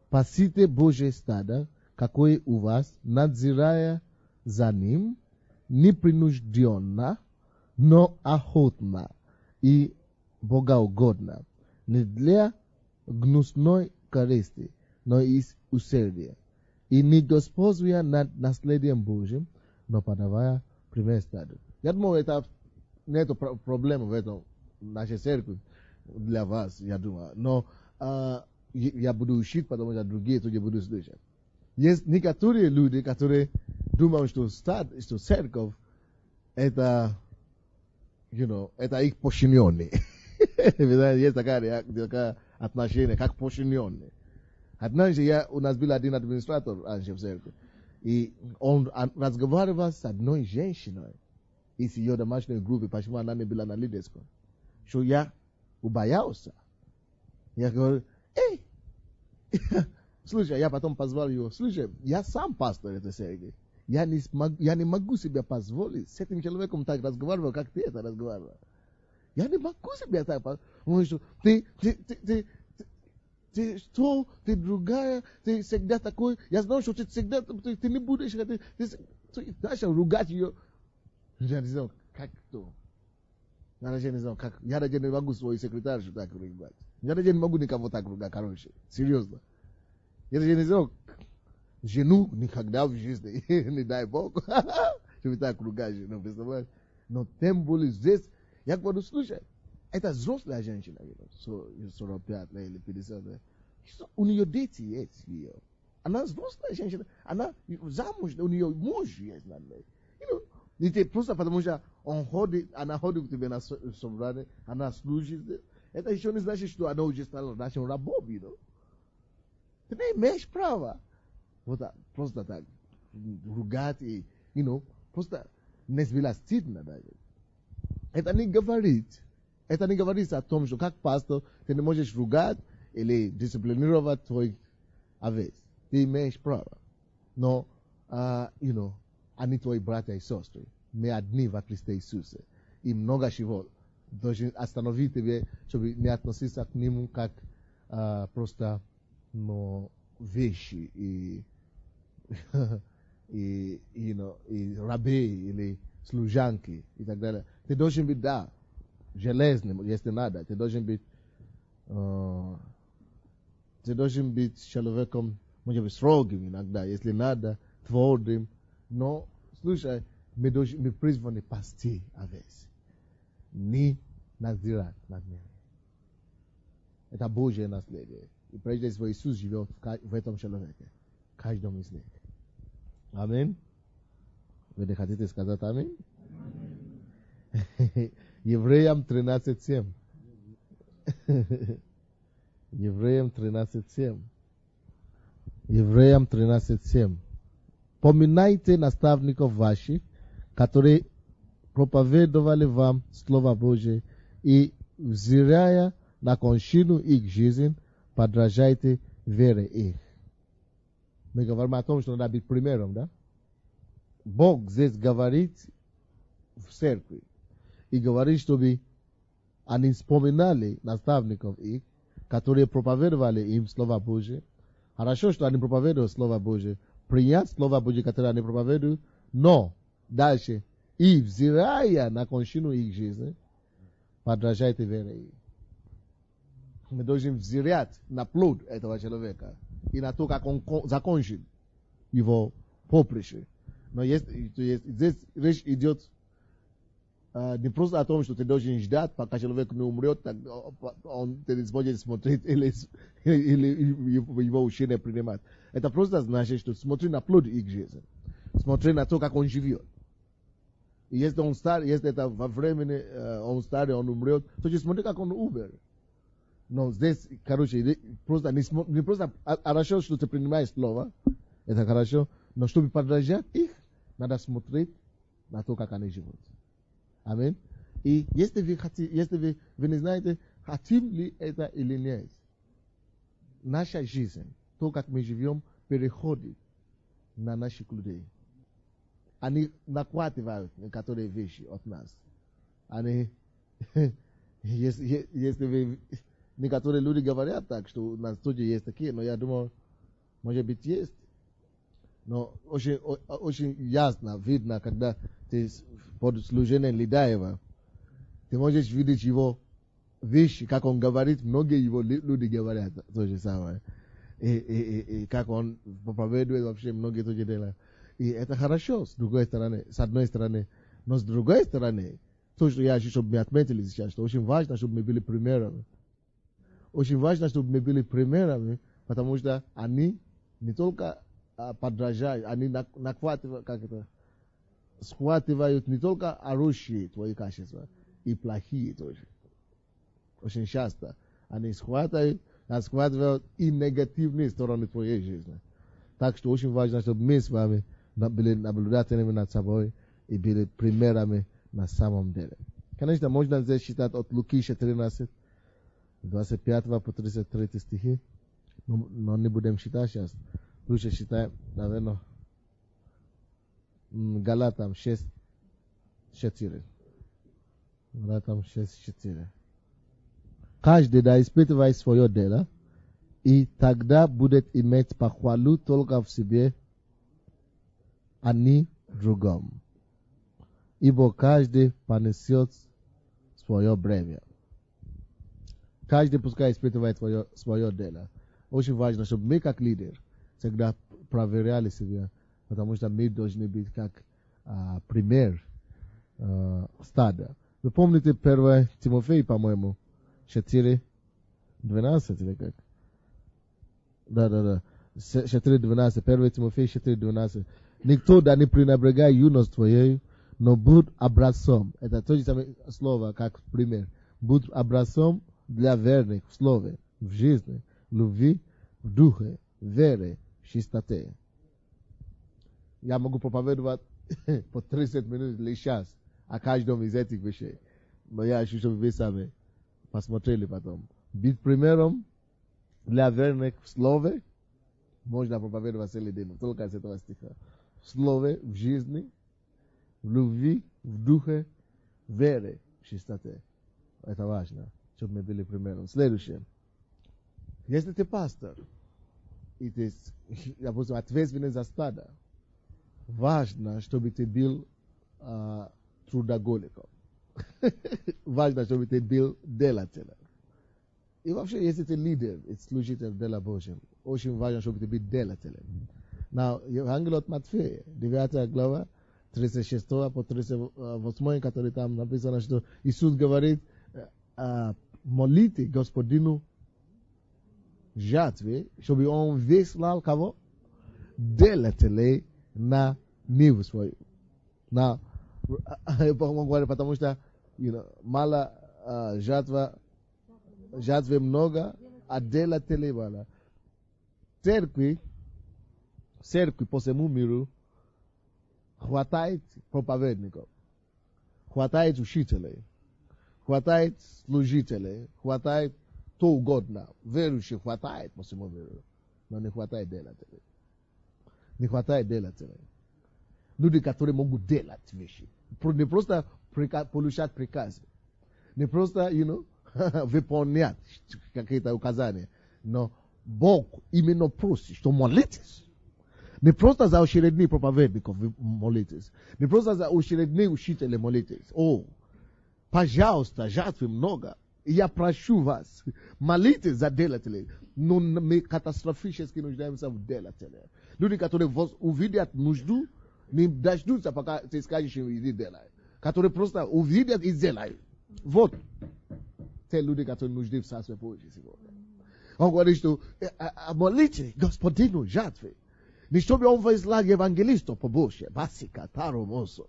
Пасите Божье стадо, какое у вас, надзирая за ним, непринужденно, но охотно и богоугодно, не для гнусной корысти, но из усердия, и не господствуя над наследием Божьим, но подавая пример стаду. Я думаю, это нет проблемы в этом нашей церкви для вас, я думаю. Но я буду учить, потому что другие тоже будут слышать. Есть некоторые люди, которые думают, что церковь это, это их подчиненные. Есть такое отношение, как подчиненные. Однажды у нас был один администратор раньше в церкви, и он разговаривал с одной женщиной из ее домашней группы, почему она не была на лидерском. Что я убоялся. Я говорю, эй, слушай, я потом позвал его, слушай, я сам пастор этой церкви. Я не могу себе позволить с этим человеком так разговаривать, как ты это разговаривал. Я не могу себе так позволить. Он говорит, что ты что, ты другая, ты всегда такой. Я знал, что ты всегда, ты не будешь, ты начал ругать ее. Я не знал, как то. Я даже не знал, как. Я даже не могу свою секретаршу так ругать. Я даже не могу никого так ругать, короче. Серьезно. Я даже не знал, жену никогда в жизни, не дай Бог, чтобы так ругать жену, представляешь? Но тем более здесь, я говорю, слушай, это взрослая женщина, 45 или 50 лет. У нее дети есть ее. Она взрослая женщина, она замуж, у нее муж есть. И просто потому что она ходит к тебе на собрание, она служит. Это еще не значит, что она уже стала нашим рабом, Ты не имеешь права. Вот просто так ругать и, просто не стыдно даже. Это не говорит о том, что как пастор ты не можешь ругать или дисциплинировать твой овец. Ты имеешь право. Но, они твои братья и сестры. Мы одни во Христе Иисусе. И много чего должен остановить тебя, чтобы не относиться к нему как просто вещи и рабы или служанки и так далее. Ты должен быть, железным, если надо. Ты должен быть человеком, может быть, строгим иногда, если надо, твердым. Но, слушай, мы призваны пасти овец. Не надзирать над ними. Это Божье наследие. И прежде всего Иисус живет в этом человеке. Каждом из них. Аминь. Вы не хотите сказать аминь? Евреям 13:7. Евреям 13:7. Евреям 13:7. Поминайте наставников ваших, которые проповедовали вам Слово Божие, и, взирая на кончину их жизнь, подражайте вере их. Мы говорим о том, что надо быть примером, да? Бог здесь говорит в церкви и говорит, чтобы они вспоминали наставников их, которые проповедовали им Слово Божие. Хорошо, что они проповедуют Слово Божие, принять Слово Божие, которое они проповедуют, но дальше, и взирая на кончину их жизни, подражайте вере их. Мы должны взирать на плод этого человека и на то, как он закончит его поприще. Но здесь речь идет не просто о том, что ты должен ждать, пока человек не умрет, так ты не сможешь смотреть или его учение принимать. Это просто значит, что смотри на плод их жизни. Смотри на то, как он живет. И если он старый, если это во времени он старый, он умрет, то смотри, как он умер. Но здесь, короче, просто не просто хорошо, что ты принимаешь слово, это хорошо, но чтобы подражать их, надо смотреть на то, как они живут. Аминь. И если вы не знаете, хотим ли это или нет, наша жизнь, то, как мы живем, переходит на наших людей. Они нахватывают некоторые вещи от нас. Они, если некоторые люди говорят так, что у нас тоже есть такие, но я думаю, может быть, есть. Но очень ясно видно, когда pod служение Лидаева, ты можешь видеть его вещи, как он говорит, многие его люди говорят то же самое. И как он проповедует, вообще многие тоже делают. И это хорошо, с одной стороны. Но с другой стороны, то, что я хочу, чтобы мы отметили сейчас, что очень важно, чтобы мы были примерами. Очень важно, чтобы мы были примерами, потому что они не только подражают, они схватывают не только хорошие твои качества, и плохие тоже. Очень часто они схватывают и негативные стороны твоей жизни. Так что очень важно, чтобы мы с вами были наблюдателями над собой и были примерами на самом деле. Конечно, можно здесь читать от Луки 14, 25 по 33 стихи, но не будем читать сейчас. Лучше читаем, наверное, Галатам 6, 4. Галатам 6, 4. Каждый да испытывает свое дело, и тогда будет иметь похвалу только в себе, а не в другом. Ибо каждый понесет свое бремя. Каждый пускай испытывает свое дело. Очень важно, чтобы мы как лидер всегда проверяли себя, потому что мы должны быть как пример стада. Вы помните 1 Тимофей, по-моему, 4:12 или как? Да. 4:12. 1 Тимофей 4:12. Никто да не пренебрегай юность твоей, но будь образцом. Это то же самое слово, как пример. Будь образцом для верных в слове, в жизни, в любви, в духе, в вере, в чистоте. Я могу проповедовать по 30 минут или час о каждом из этих вещей. Но я хочу, чтобы вы сами посмотрели потом. Быть примером для верных в слове. Можно проповедовать целый день, только с этого стиха. В слове, в жизни, в любви, в духе, в вере, в чистоте. Это важно, чтобы мы были примером. Следующее. Если ты пастор, и ты, допустим, ответственный за стадо, важно, чтобы ты был трудоголиком. Важно, чтобы ты был делателем. И вообще, если ты лидер и служитель дела Божьего, очень важно, чтобы ты был делателем. На Евангелие от Матфея, 9 глава, 36 по 38, который там написано, что Иисус говорит, молите Господину жатве, чтобы Он выслал кого? Делателей на ниву свою. Потому что мало жатвы много, а делателей мало. Церкви по всему миру хватает проповедников, хватает учителей, хватает служителей, хватает то угодно, верующих хватает по всему миру, но не хватает делателей. Не хватает делателей. Люди, которые могут делать вещи. Не просто получать приказы, не просто, выполнять какие-то указания, но Бог именно просит, что молитесь. Не просто за очередных проповедников молитесь. Не просто за очередных учителей молитесь. Пожалуйста, жатвы много. И я прошу вас, молитесь за делателей. Но мы катастрофически нуждаемся в делателях. Люди, которые увидят нужду, не дождутся, пока ты скажешь им, иди делай. Которые просто увидят и делают. Вот те люди, которые нужны в Царстве Божьем сегодня. Он говорит, что молите Господину жатвы. Не чтобы он выслал евангелистов побольше, басика, таромосо.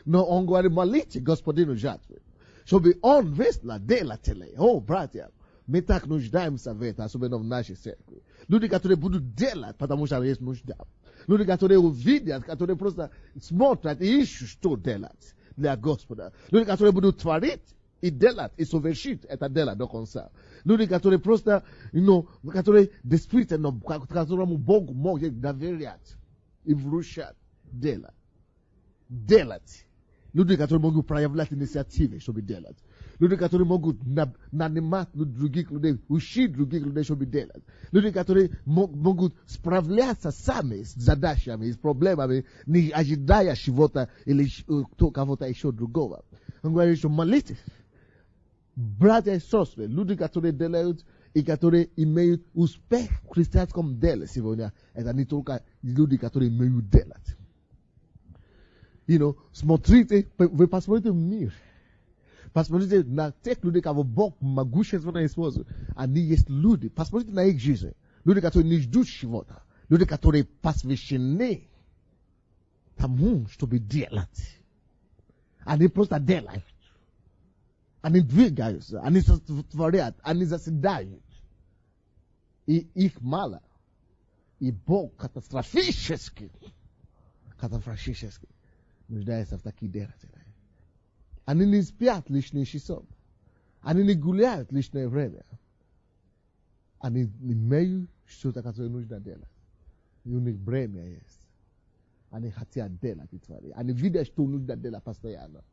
Но он говорит, молите Господину жатвы. Чтобы он выслал делателей. Братья, мы так нуждаемся в это, особенно в нашей церкви. Люди, которые будут делать, потому что есть нужда. Люди, которые увидят, которые просто смотрят и ищут, что делать для Господа. Люди, которые будут творить и делать, и совершить это дело до конца. Люди, которые просто, которые действительно, которому Бог может доверять и вручать делать. Люди, которые могут проявлять инициативы, чтобы делать. люди, которые могут нанимать других людей, учить других людей, чтобы делать. Люди, которые могут справляться сами с задачами, с проблемами, не ожидая чего-то или кого-то еще другого. Он говорит, что молитесь. Братья и сестры, люди, которые делают и которые имеют успех в христианском деле сегодня, это не только люди, которые имеют делать. Смотрите, вы посмотрите в мир. Посмотрите на тех людей, кого Бог могущественно использует. Они есть люди. Посмотрите на их жизнь. Люди, которые не ждут чего-то. Люди, которые посвящены тому, чтобы делать. Они просто делают. Они двигаются. Они сотворят. Они заседают. И их мало. И Бог катастрофически нуждается в таких делателях. Они не спят лишние часов. Они не гуляют лишнее время. Они имеют что-то, которое нужно делать. И у них бремя есть. Они хотят делать и творить. Они видят, что нужно делать постоянно.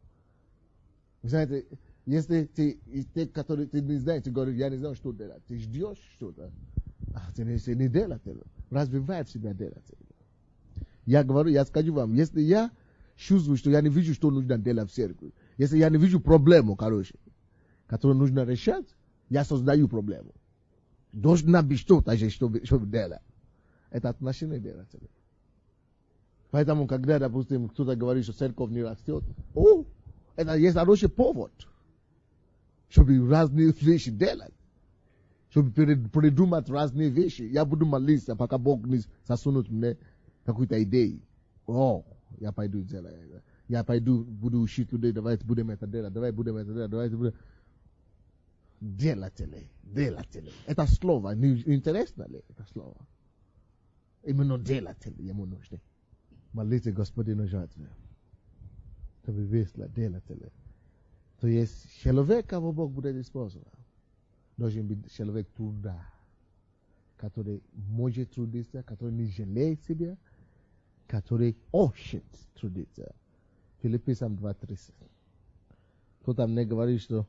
Вы знаете, если ты, который ты не знаешь, ты говоришь, я не знаю, что делать. Ты ждешь что-то. Ты не делаешь. Развивай себя делать. Я скажу вам, если я чувствую, что я не вижу, что нужно делать в церкви, если я не вижу проблему, которую нужно решать, я создаю проблему. Должна быть что-то, чтобы делать. Это отношение делателя. Поэтому, когда, допустим, кто-то говорит, что церковь не растет, это есть хороший повод, чтобы разные вещи делать. Чтобы придумать разные вещи. Я буду молиться, пока Бог не засунет мне какую-то идею. Я пойду делать. Я пойду, буду учить людей, давайте будем это делать, давайте будем делатели. Это слово, интересно ли это слово? Именно делатели ему нужно. Молите Господину жертве. Чтобы весело делатели. То есть человек, кого Бог будет использовать, должен быть человек труда, который может трудиться, который не жалеет себя, который хочет трудиться. Филиппийцам 2:30. Кто там мне говорит, что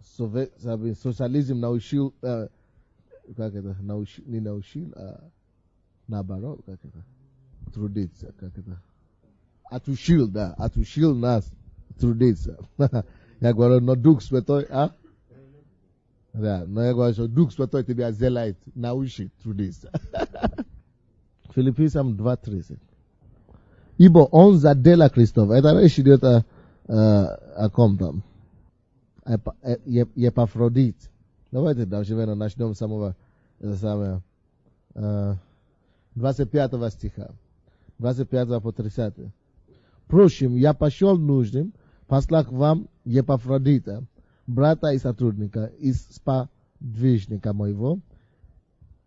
социализм научил, не научил, наоборот, трудиться, отучил нас трудиться. Я говорю, но Дух Святой, Да, но я говорю, что Дух Святой тебя сделает, научит трудиться. Филиппийцам 2:30. Ибо он за дело Христова. Это речь идет о ком там? Епафродит. Давайте начнем с самого 25 стиха. 25 по 30. Впрочем, я пошел нужным, послав вам Епафродита, брата и сотрудника, и сподвижника моего,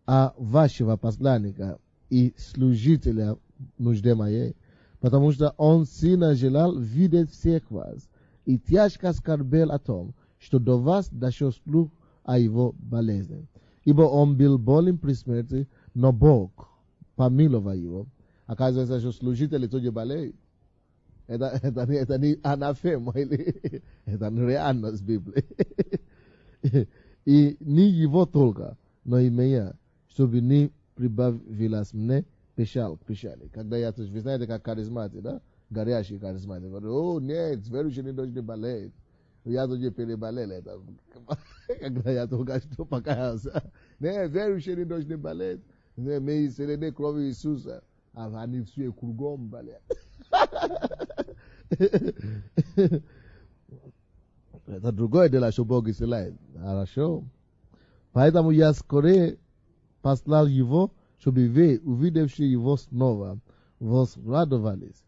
а вашего посланника и служителя нужде моей, потому что он сильно желал видеть всех вас, и тяжко скорбел о том, что до вас дошел слух о его болезни. Ибо он был болен при смерти, но Бог помиловал его. Оказывается, что служители тоже болеют. Это не анафема, это реальность Библии. И не его только, но и меня, чтобы не прибавилась мне печаль к печали. Когда вы знаете, как харизматик, да? Горящий харизматик. Нет, верующий не должен болеть. Я тоже переболел это. Когда я только что покаялся. Нет, верующий не должен болеть. Мы среди крови Иисуса. Они все кругом болеют. Это другое дело, что Бог исцеляет. Хорошо. Поэтому я скорее послал его, чтобы вы, увидевшие его снова, возрадовались.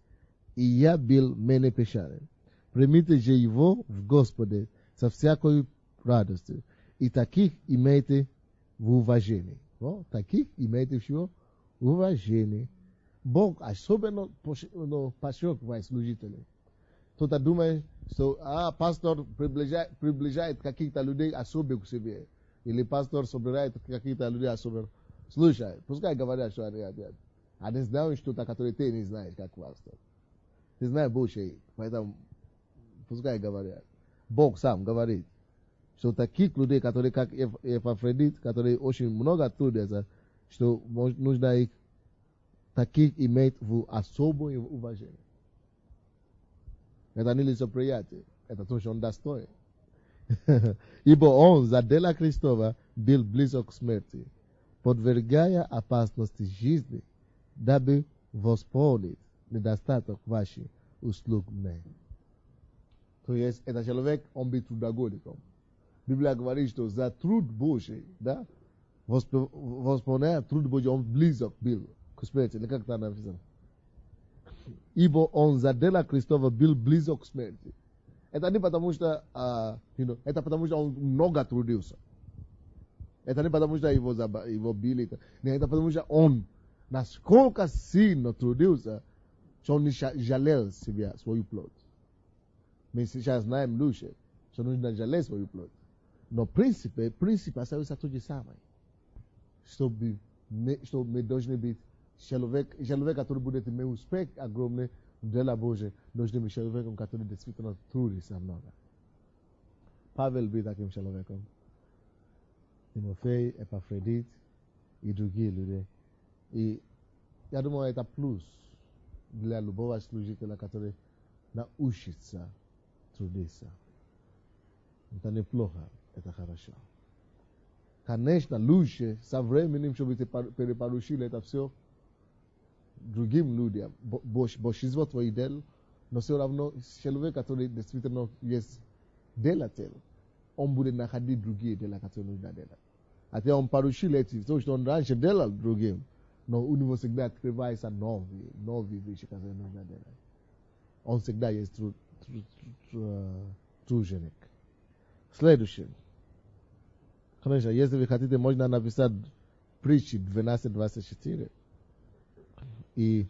И я был менее печален. Примите же его в Господе со всякой радостью. И таких имейте в уважении. Таких имейте в уважении. Бог особенно подчеркивает служителей. Кто-то думает, что пастор приближает каких-то людей особых к себе. Или пастор собирает каких-то людей особых. Слушай, пускай говорят, что они хотят. Они знают что-то, которое ты не знаешь, как пастор. Ты знаешь больше, поэтому пускай говорят. Бог сам говорит, что таких людей, которые как Эпафродит, которые очень много трудятся, что нужно их таких иметь в особое уважение. Это не лицеприятие, это то, что он достоин. Ибо он за дело Христова был близок к смерти, подвергая опасности жизни, дабы восполнить недостаток ваших услуг мне. То есть, это человек, он был трудоголиком. Библия говорит, что за труд Божий, да, восполняя труд Божий, он близок был к смерти. Или как там написано? Ибо он за дело Христова был близок к смерти. Это не потому что, это потому что он много трудился. Это не потому что его били. Нет, это потому что он насколько сильно трудился, что он не жалел себя, свою плоть. Мы сейчас знаем лучше, что нужно жалеть свою плоть. Но принципе остается то же самое. Чтобы мы должны быть человек, который будет иметь успех огромный в деле Божьем, должны быть человеком, который действительно трудится много. Павел был таким человеком. Тимофей, Эпафродит и другие люди. И я думаю, это плюс для любого служителя, который научится трудиться. Это неплохо, это хорошо. Конечно, лучше со временем, чтобы ты перепоручил это все другим людям, большинство твоих дел, но все равно человек, который действительно есть делатель, он будет находить другие дела, которые нужно делать. Хотя он поручил эти, то, что он раньше делал другим, но у него всегда открывается новые вещи, которые нужно делать. Он всегда есть труженик. Следующее. Конечно, если вы хотите, можно написать притчи 12:24 и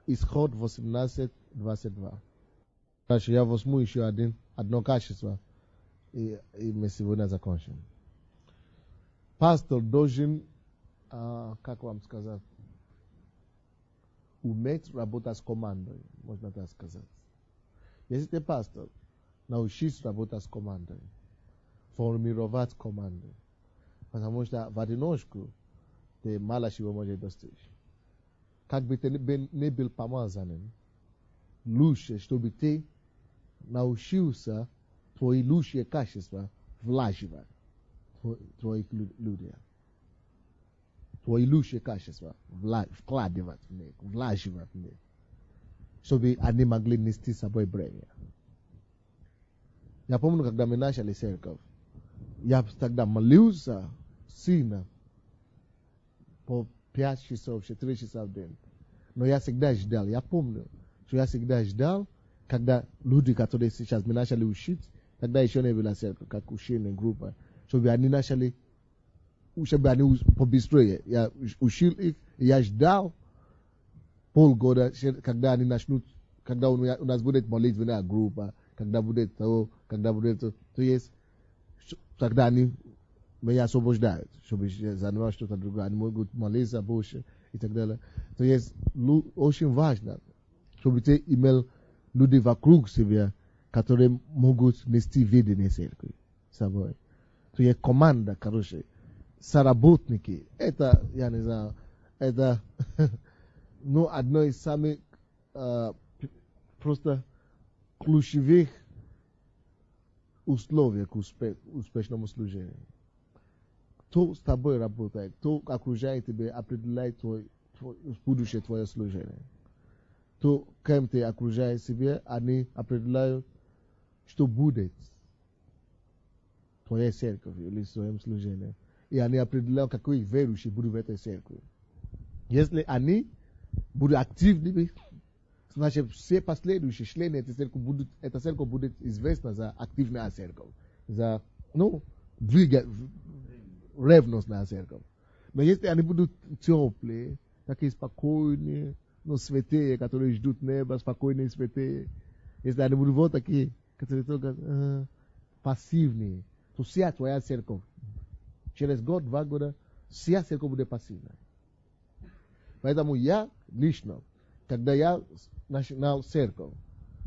исход 18:22. Значит, я возьму еще одно качество, и мы сегодня закончим. Пастор должен, как вам сказать, уметь работать с командой, можно так сказать. Если ты пастор, научись работать с командой, формировать команду. Потому что в одиночку ты мало чего можешь достичь. Как бы ты не был помазанным, лучше, чтобы ты научился твои лучшие качества влаживать твоих людей. Твои лучшие качества вкладывать в них, влаживать в них, чтобы они могли нести с собой бремя. Я помню, когда мы начали церковь, я тогда молился сильно по 5 часов, 4 часа в день. Но я всегда ждал, я помню, что я всегда ждал, когда люди, которые сейчас мы начали учить, тогда еще не было церковь, как учение группа, чтобы они начали, чтобы они побыстрее. Я учил их, я ждал полгода, когда они начнут, когда у нас будет молитвенная группа, когда будет то, то есть, тогда они меня освобождают, чтобы заниматься что-то другое, они могут молиться больше и так далее. То есть, очень важно, чтобы ты имел людей вокруг себя, которые могут нести видение церкви с собой. То есть, команда, короче, соработники, это, я не знаю, это, одно из самых просто ключевых условий к успешному служению. Кто с тобой работает, кто окружает тебя, определяет будущее твое служение. То, кем ты окружаешь себя, они определяют, что будет твоей церковью или своем служении. И они определяют, какой верующий будет в этой церкви. Если они будут активными, значит, все последующие члены этой церковь будет известна за активную церковь, за, ревность на церковь. Но если они будут теплые, такие спокойные, святые, которые ждут неба, спокойные святые, если они будут вот такие, которые только пассивные, то вся твоя церковь, через год, 2 года, вся церковь будет пассивная. Поэтому я лично, когда я начинал церковь,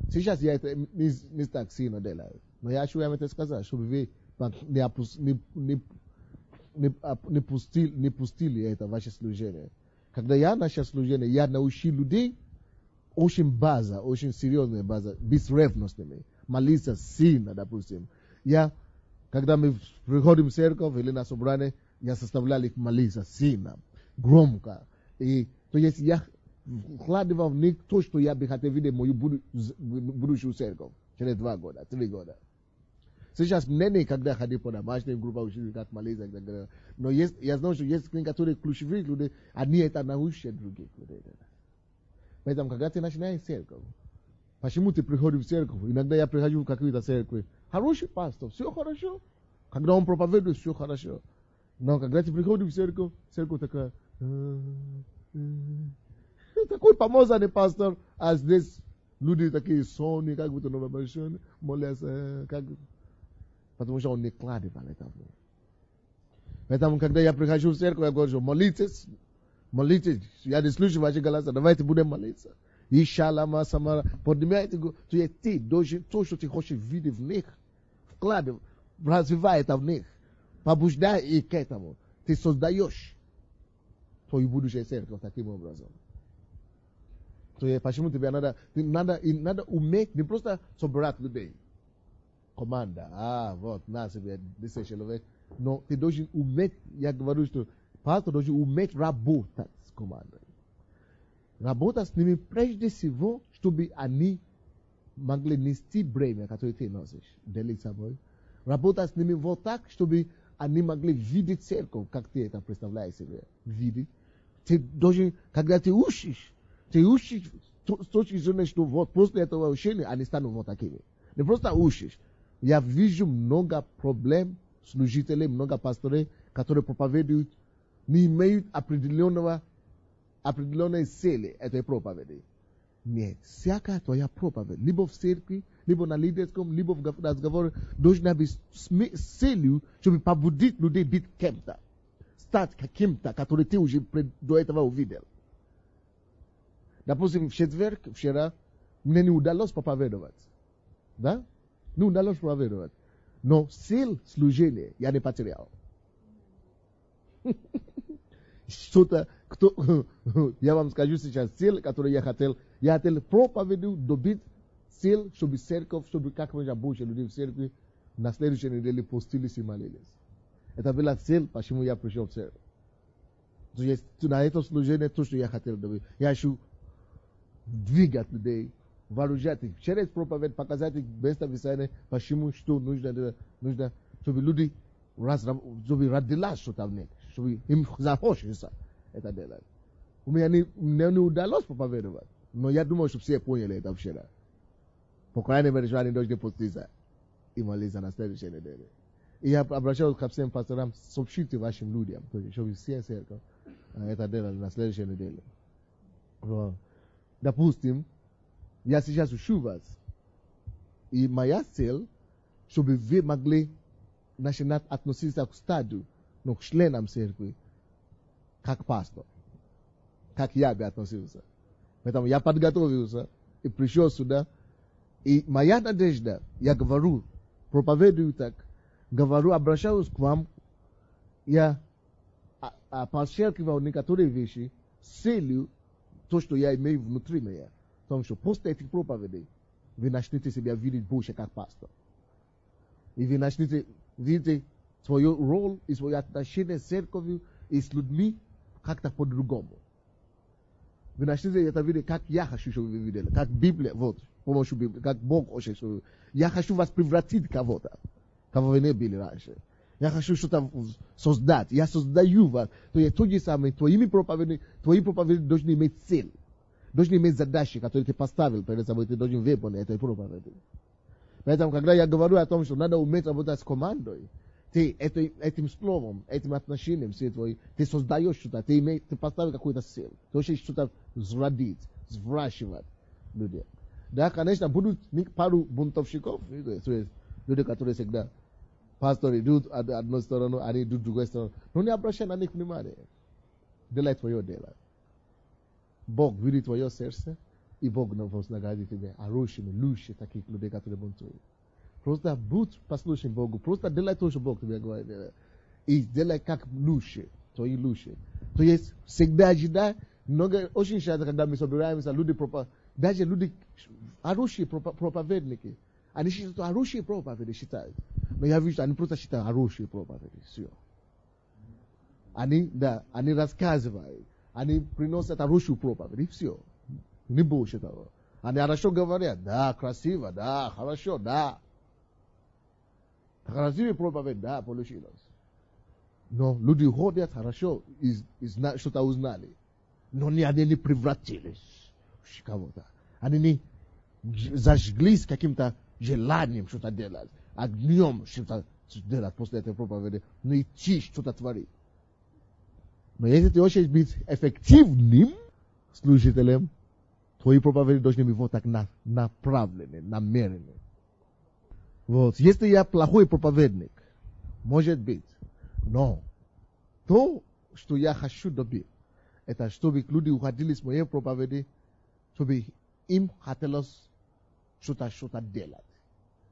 Сейчас я это не так сильно делаю. Но я хочу вам это сказать, чтобы вы не пустили это ваше служение. Когда я начал служение, я научил людей очень база, очень серьезная база, быть ревностными, молиться сильно, допустим. Когда мы приходим в церковь или на собрание, я заставлял их молиться сильно, громко. И то есть я вкладывал в них то, что я бы хотел видеть мою будущую церковь через 2 года, 3 года. Сейчас мне никогда ходить по домашним группам, учить, как молиться. Но я знаю, что есть некоторые ключевые люди, они это научат других людей. Поэтому, когда ты начинаешь церковь, почему ты приходишь в церковь? Иногда я прихожу в какую-то церковь. Хороший пастор, все хорошо. Когда он проповедует, все хорошо. Но когда ты приходишь в церковь такая... Такой помазанный пастор, а здесь люди такие сонные, как будто новобращенные, молятся, потому что он не вкладывал это в них. Поэтому, когда я прихожу в церковь, я говорю, молитесь. Я не слышу ваши голоса, давайте будем молиться. И шалама самара, поднимайте, то есть ты должен, то, что ты хочешь видеть в них, вкладывай, развивай это в них, побуждай их к этому. Ты создаешь твою будущую церковь таким образом. То есть, почему тебе надо уметь не просто собрать людей. Команда, вот, на себе, 10 человек. Но ты должен уметь, я говорю, что пастор должен уметь работать с командой. Работать с ними прежде всего, чтобы они могли нести бремя, которое ты носишь, делить с собой. Работать с ними вот так, чтобы они могли видеть церковь, как ты это представляешь себе. Видеть. Ты должен, когда ты учишь с точки зрения, что вот после этого учения они станут вот такими. Не просто учишь. Я вижу много проблем, служителей, много пасторов, которые проповедуют, не имеют определенной цели этой проповеди. Нет, всякая твоя проповедь, либо в церкви, либо на лидерском, либо в разговоре, должна быть с целью, чтобы побудить людей быть кем-то. Стать каким-то, который ты уже до этого увидел. Допустим, в четверг, вчера, мне не удалось проповедовать. Да? Не удалось проповедовать. Но цель служения я не потерял. Что-то, я вам скажу сейчас, цель, которую я хотел проповедовать, добить цель, чтобы церковь, чтобы как можно больше людей в церкви на следующей неделе постились и молились. Это была цель, почему я пришел в церковь. То есть, на это служение, то, что я хотел добить. Я хочу двигать людей, вооружать их, через проповедь, показать их место писания, почему, что нужно, чтобы люди родилось что-то в них, чтобы им захочется это делать. У меня не удалось проповедовать, но я думаю, что все поняли это вчера. По крайней мере, что они должны поститься и молиться на следующей неделе. И я обращаюсь ко всем пасторам, сообщите вашим людям, чтобы все церковь это делали на следующей неделе. Допустим, я сейчас учу вас, и моя цель, чтобы вы могли начинать относиться к стадию, но к членам церкви, как пастор, как я бы относился. Поэтому я подготовился и пришел сюда, и моя надежда, я говорю, проповедую так, говорю, обращаюсь к вам, я подчеркиваю некоторые вещи с целью, то, что я имею внутри меня. Потому что после этих проповедей вы начнете себя видеть больше как пастор. И вы начнете видеть свою роль и свое отношение с церковью и с людьми как-то по-другому. Вы начнете это видеть, как я хочу, чтобы вы видели. Как Библия, вот, помощью Библии, как Бог хочет, чтобы... Я хочу вас превратить в кого-то, кого вы не были раньше. Я хочу что-то создать. Я создаю вас. То есть то же самое. Твои проповеди должны иметь цель. Должны иметь задачи, которые ты поставил перед собой. Ты должен выполнить этой проповеди. Поэтому, когда я говорю о том, что надо уметь работать с командой, ты этим словом, этим отношением, ты создаешь что-то, ты поставил какую-то цель. Ты хочешь что-то зародить, взращивать людей. Да, конечно, будут пару бунтовщиков, люди, которые всегда пасторы идут в одну сторону, они идут в другую сторону. Но не обращай на них внимания. Делай твое дело. Бог видит твое сердце. и Бог нас наградит тебя хорошими, лучше таких людей, которые бунтуют. Просто будь послушен Богу, просто делай то, что Бог тебе говорит. И делай как лучше, твои лучше. То есть всегда ожидай, очень часто, когда мы собираемся, даже люди, хорошие проповедники, они считают, хорошие проповеди считают. Но я вижу, они просто считают хорошие проповеди, все. Они рассказывают, они приносят хорошую проповедь, и все. Не больше того. Они хорошо говорят, да, красиво, да, хорошо, да. Красивая проповедь, да, получилось. Но люди ходят хорошо и что-то узнали. Но они не превратились в кого-то. Они не зажглись каким-то желанием что-то делать, огнем что-то делать после этой проповеди, но идти что-то творить. Но если ты хочешь быть эффективным служителем, твои проповеди должны быть вот так направлены, намерены. Вот. Если я плохой проповедник, может быть, но то, что я хочу добиться, это чтобы люди уходили с моей проповеди, чтобы им хотелось что-то делать.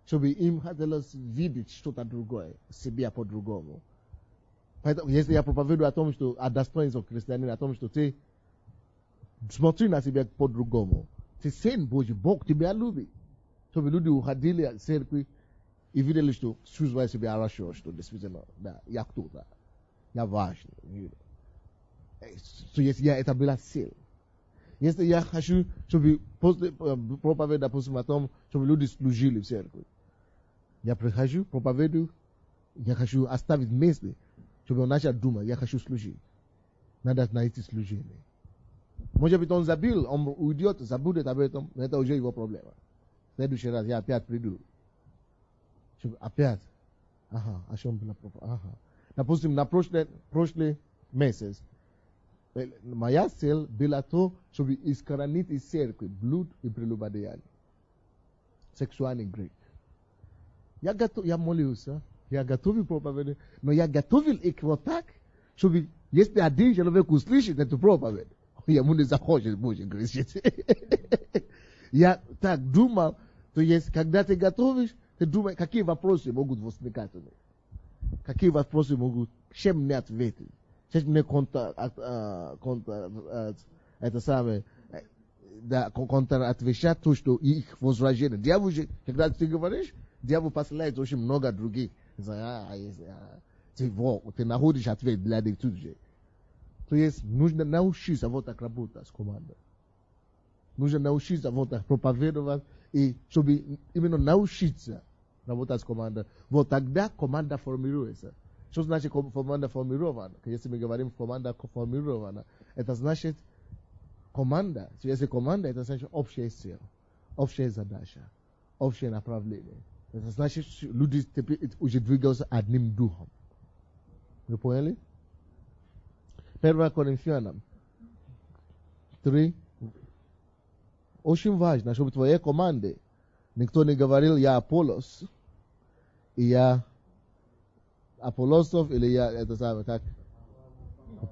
Чтобы им хотелось видеть что-то другое, себя по-другому. Поэтому, если я проповедую о том, что о достоинстве христианина, о том, что ты смотри на себя по-другому, ты сын Божий, Бог тебя любит. Чтобы люди уходили от церкви и видели, что чувствовали себя хорошо, что действительно, да, я кто-то, я важный. Если это была цель. Если я хочу, чтобы после проповедь, допустим, о том, чтобы люди служили в церкви, я прихожу, проповедую, я хочу оставить место, чтобы он начал думать, я хочу служить. Надо найти служение. Может быть, он забыл, он уйдет, забудет об этом, но это уже его проблема. В следующий раз я опять приду. Опять. О чем была проповедь? Допустим, на прошлый месяц, моя цель была то, чтобы искоренить из церкви блуд и прелюбодеяние. Сексуальный грех. Я молился, я готовил проповедь, но я готовил их вот так, чтобы если один человек услышит эту проповедь, ему не захочет больше грешить. Я так думал, то есть, когда ты готовишь, ты думаешь, какие вопросы могут возникать у них. Какие вопросы могут, чем мне ответить. Чем мне контратвечать то, что их возражение. Дьявол же, когда ты говоришь, дьявол посылает очень много других. Ты находишь ответ для них тут же. То есть, нужно научиться вот так работать с командой. Нужно научиться вот так проповедовать, и чтобы именно научиться работать с командой. Вот тогда команда формируется. Что значит команда формирована? Если мы говорим команда формирована, это значит команда. Если команда, это значит общая цель, общая задача, общее направление. Это значит, люди уже двигаются одним духом. Вы поняли? 1 Коринфянам 3. Очень важно, чтобы в твоей команде никто не говорил, я Аполлос, и я Аполлосов, или я, это самое, как?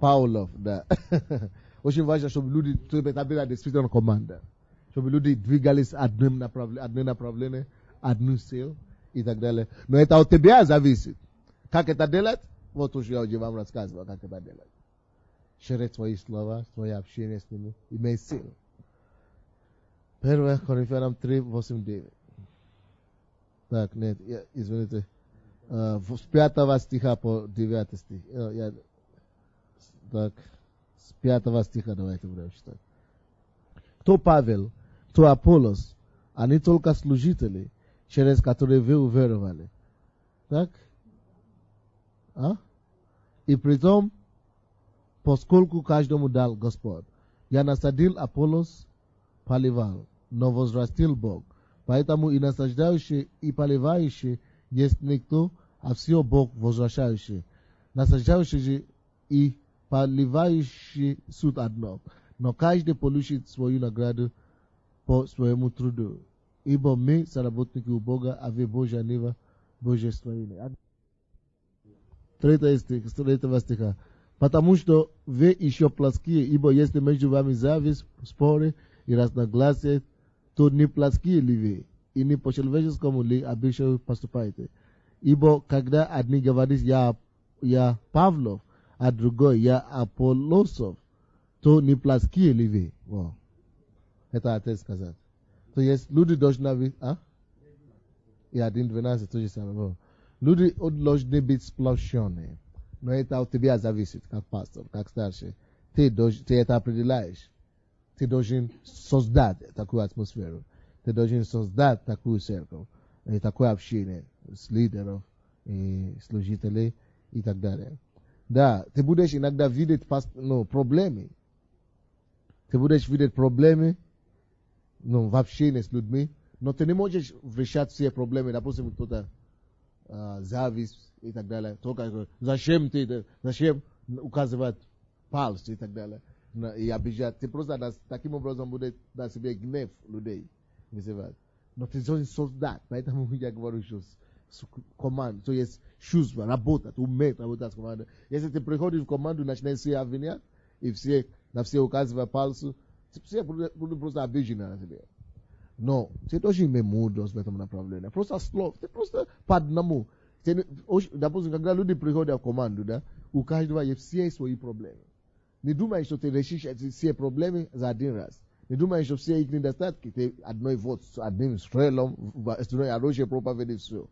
Павлов, да. Очень важно, чтобы люди, это была действительно команда. Чтобы люди двигались одним направлением, одну цель и так далее. Но это от тебя зависит. Как это делать? Вот уж я уже вам рассказывал, как это делать. Шерить твои слова, твое общение с ними, имей силу. 1 Коринфянам 3, 8, 9. Так, нет, извините. С 5 стиха по 9 стих. Так, с 5 стиха давайте будем читать. Кто Павел, кто Аполлос, они только служители, через которые вы уверовали. Так? И притом, поскольку каждому дал Господь. Я насадил, Аполлос поливал, но возрастил Бог. Поэтому и насаждающий, и поливающий есть никто, а все Бог возвращающий. Насаждающий же и поливающий суть одно, но каждый получит свою награду по своему труду. Ибо мы соработники у Бога, а вы Божья нива, Божье строение. 3 стиха. Потому что вы еще плотские, ибо если между вами зависть, споры и разногласия, то не плотские ли вы, и не по человеческому ли обычаю поступаете? Ибо когда одни говорят, я Павлов, а другой, я Аполлосов, то не плотские ли вы? Во. Это отец сказал. То есть люди должны быть, и 1:12 то же самое. Люди должны быть сплощенные. Но это от тебя зависит, как пастор, как старший. Ты это определяешь. Ты должен создать такую атмосферу. Ты должен создать такую церковь, и такое общение с лидеров, и служителей и так далее. Да, ты будешь иногда видеть проблемы. Ты будешь видеть проблемы в общении с людьми, но ты не можешь решать все проблемы. Допустим, кто-то зависть и так далее. Только зачем указывать палец и так далее. И обижать. Ты просто таким образом будет на себе гнев людей. Но ты должен создать. Поэтому я говорю, что команда, то есть чувство, работать, уметь работать с командой. Если ты приходишь в команду, начинаешь все обвинять, и на все указывать пальцем, все будут просто обижены на тебе. Но ты должен иметь мудрость в этом направлении. Просто слово, ты просто по одному. Допустим, когда люди приходят в команду, да, у каждого есть все свои проблемы. Не думай, что ты решишь все проблемы за один раз. Не думай, что все их недостатки, ты одним стрелом, одной оружие проповедует все.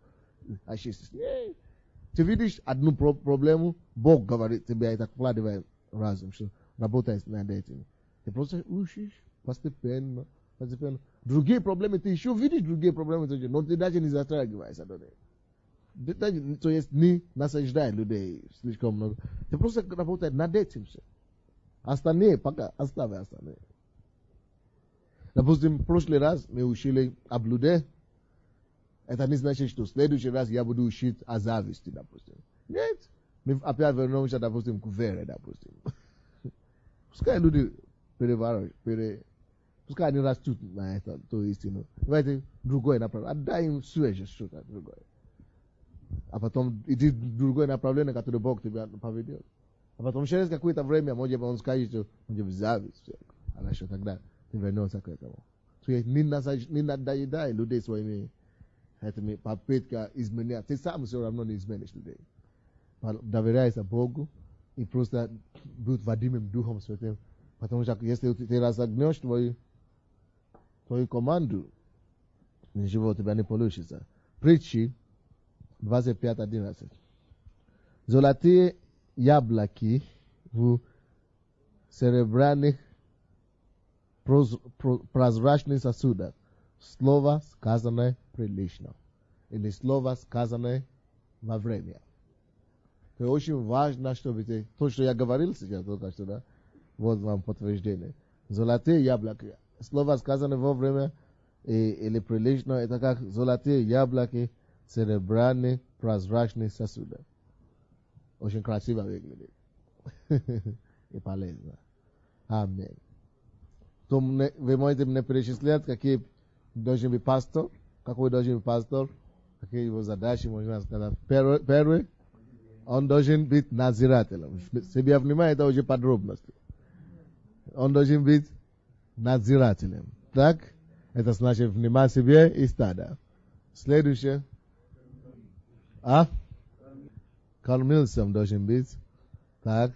Ты видишь одну проблему, Бог говорит тебе, и так вкладывай разум, что работай над этим. Ты просто учишь постепенно. Другие проблемы, ты еще видишь другие проблемы, но ты даже не затрагиваешься до них. То есть не насаждай людей слишком много. Ты просто работай над этим все. Остальные пока оставь остальные. Допустим, в прошлый раз мы учили о блуде. Это не значит, что в следующий раз я буду учить о зависти, допустим. Нет. Мы опять вернемся, допустим, к вере, допустим. Пускай люди пускай они растут на это, то истину. Давайте другое направление. Отдай им свежее что-то другое. А потом иди в другое направление, которое Бог тебя поведет. А потом через какое-то время, может он скажет, что он зависть. Хорошо, тогда ты вернешься к этому. То есть не надоедай людей своими этими попытками изменять. Ты сам все равно не изменишь людей. Доверяйся Богу и просто будь водимым Духом Святым. Потому что если ты разогнешь твою команду, ничего у тебя не получится. Притчи 25:11. Золотые яблоки в серебряных прозрачных сосудах. Слово, сказанное прилично. Или слово, сказанное во время. Это очень важно, чтобы ты... То, что я говорил сейчас только что, да? Вот вам подтверждение. Золотые яблоки. Слово, сказанное во время или прилично, это как золотые яблоки, серебряные прозрачные сосуды. Очень красиво выглядит. И полезно. Аминь. То вы можете мне перечислять, какие должен быть пастор, какой должен быть пастор, какие его задачи, можно сказать. Первый, он должен быть назирателем. Себе внимание, это уже подробности. Он должен быть надзирателем. Так? Это значит внимать себе и стада. Следующее. Кормильцем должен быть. Так?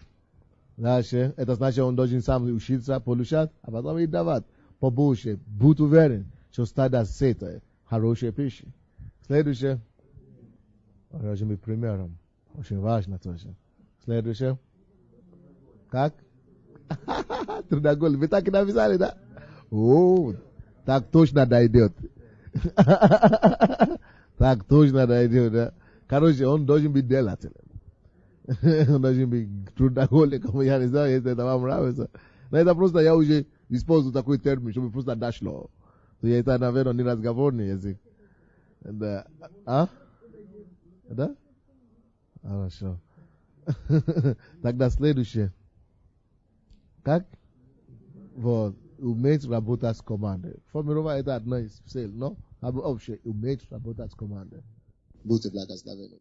Дальше. Это значит, он должен сам учиться, получать, а потом и давать побольше. Будь уверен, что стадо сытое, хорошая пища. Следующее. Он должен быть примером. Очень важно тоже. Следующее. Как? Трудоголик. Вы так и написали, да? О, так точно дойдет. Так точно дойдет, да? Короче, он должен быть делателем. Он должен быть трудоголиком. Я не знаю, если это вам нравится. Но это просто я уже использую такой термин, чтобы просто дошло. То я это, наверное, не разговорный язык. Да? Да? Хорошо. Тогда следующее. Как? Вот. Уметь работать с командой. Формировать это одно из целей, но? Вообще, уметь работать с командой. Будьте благословены.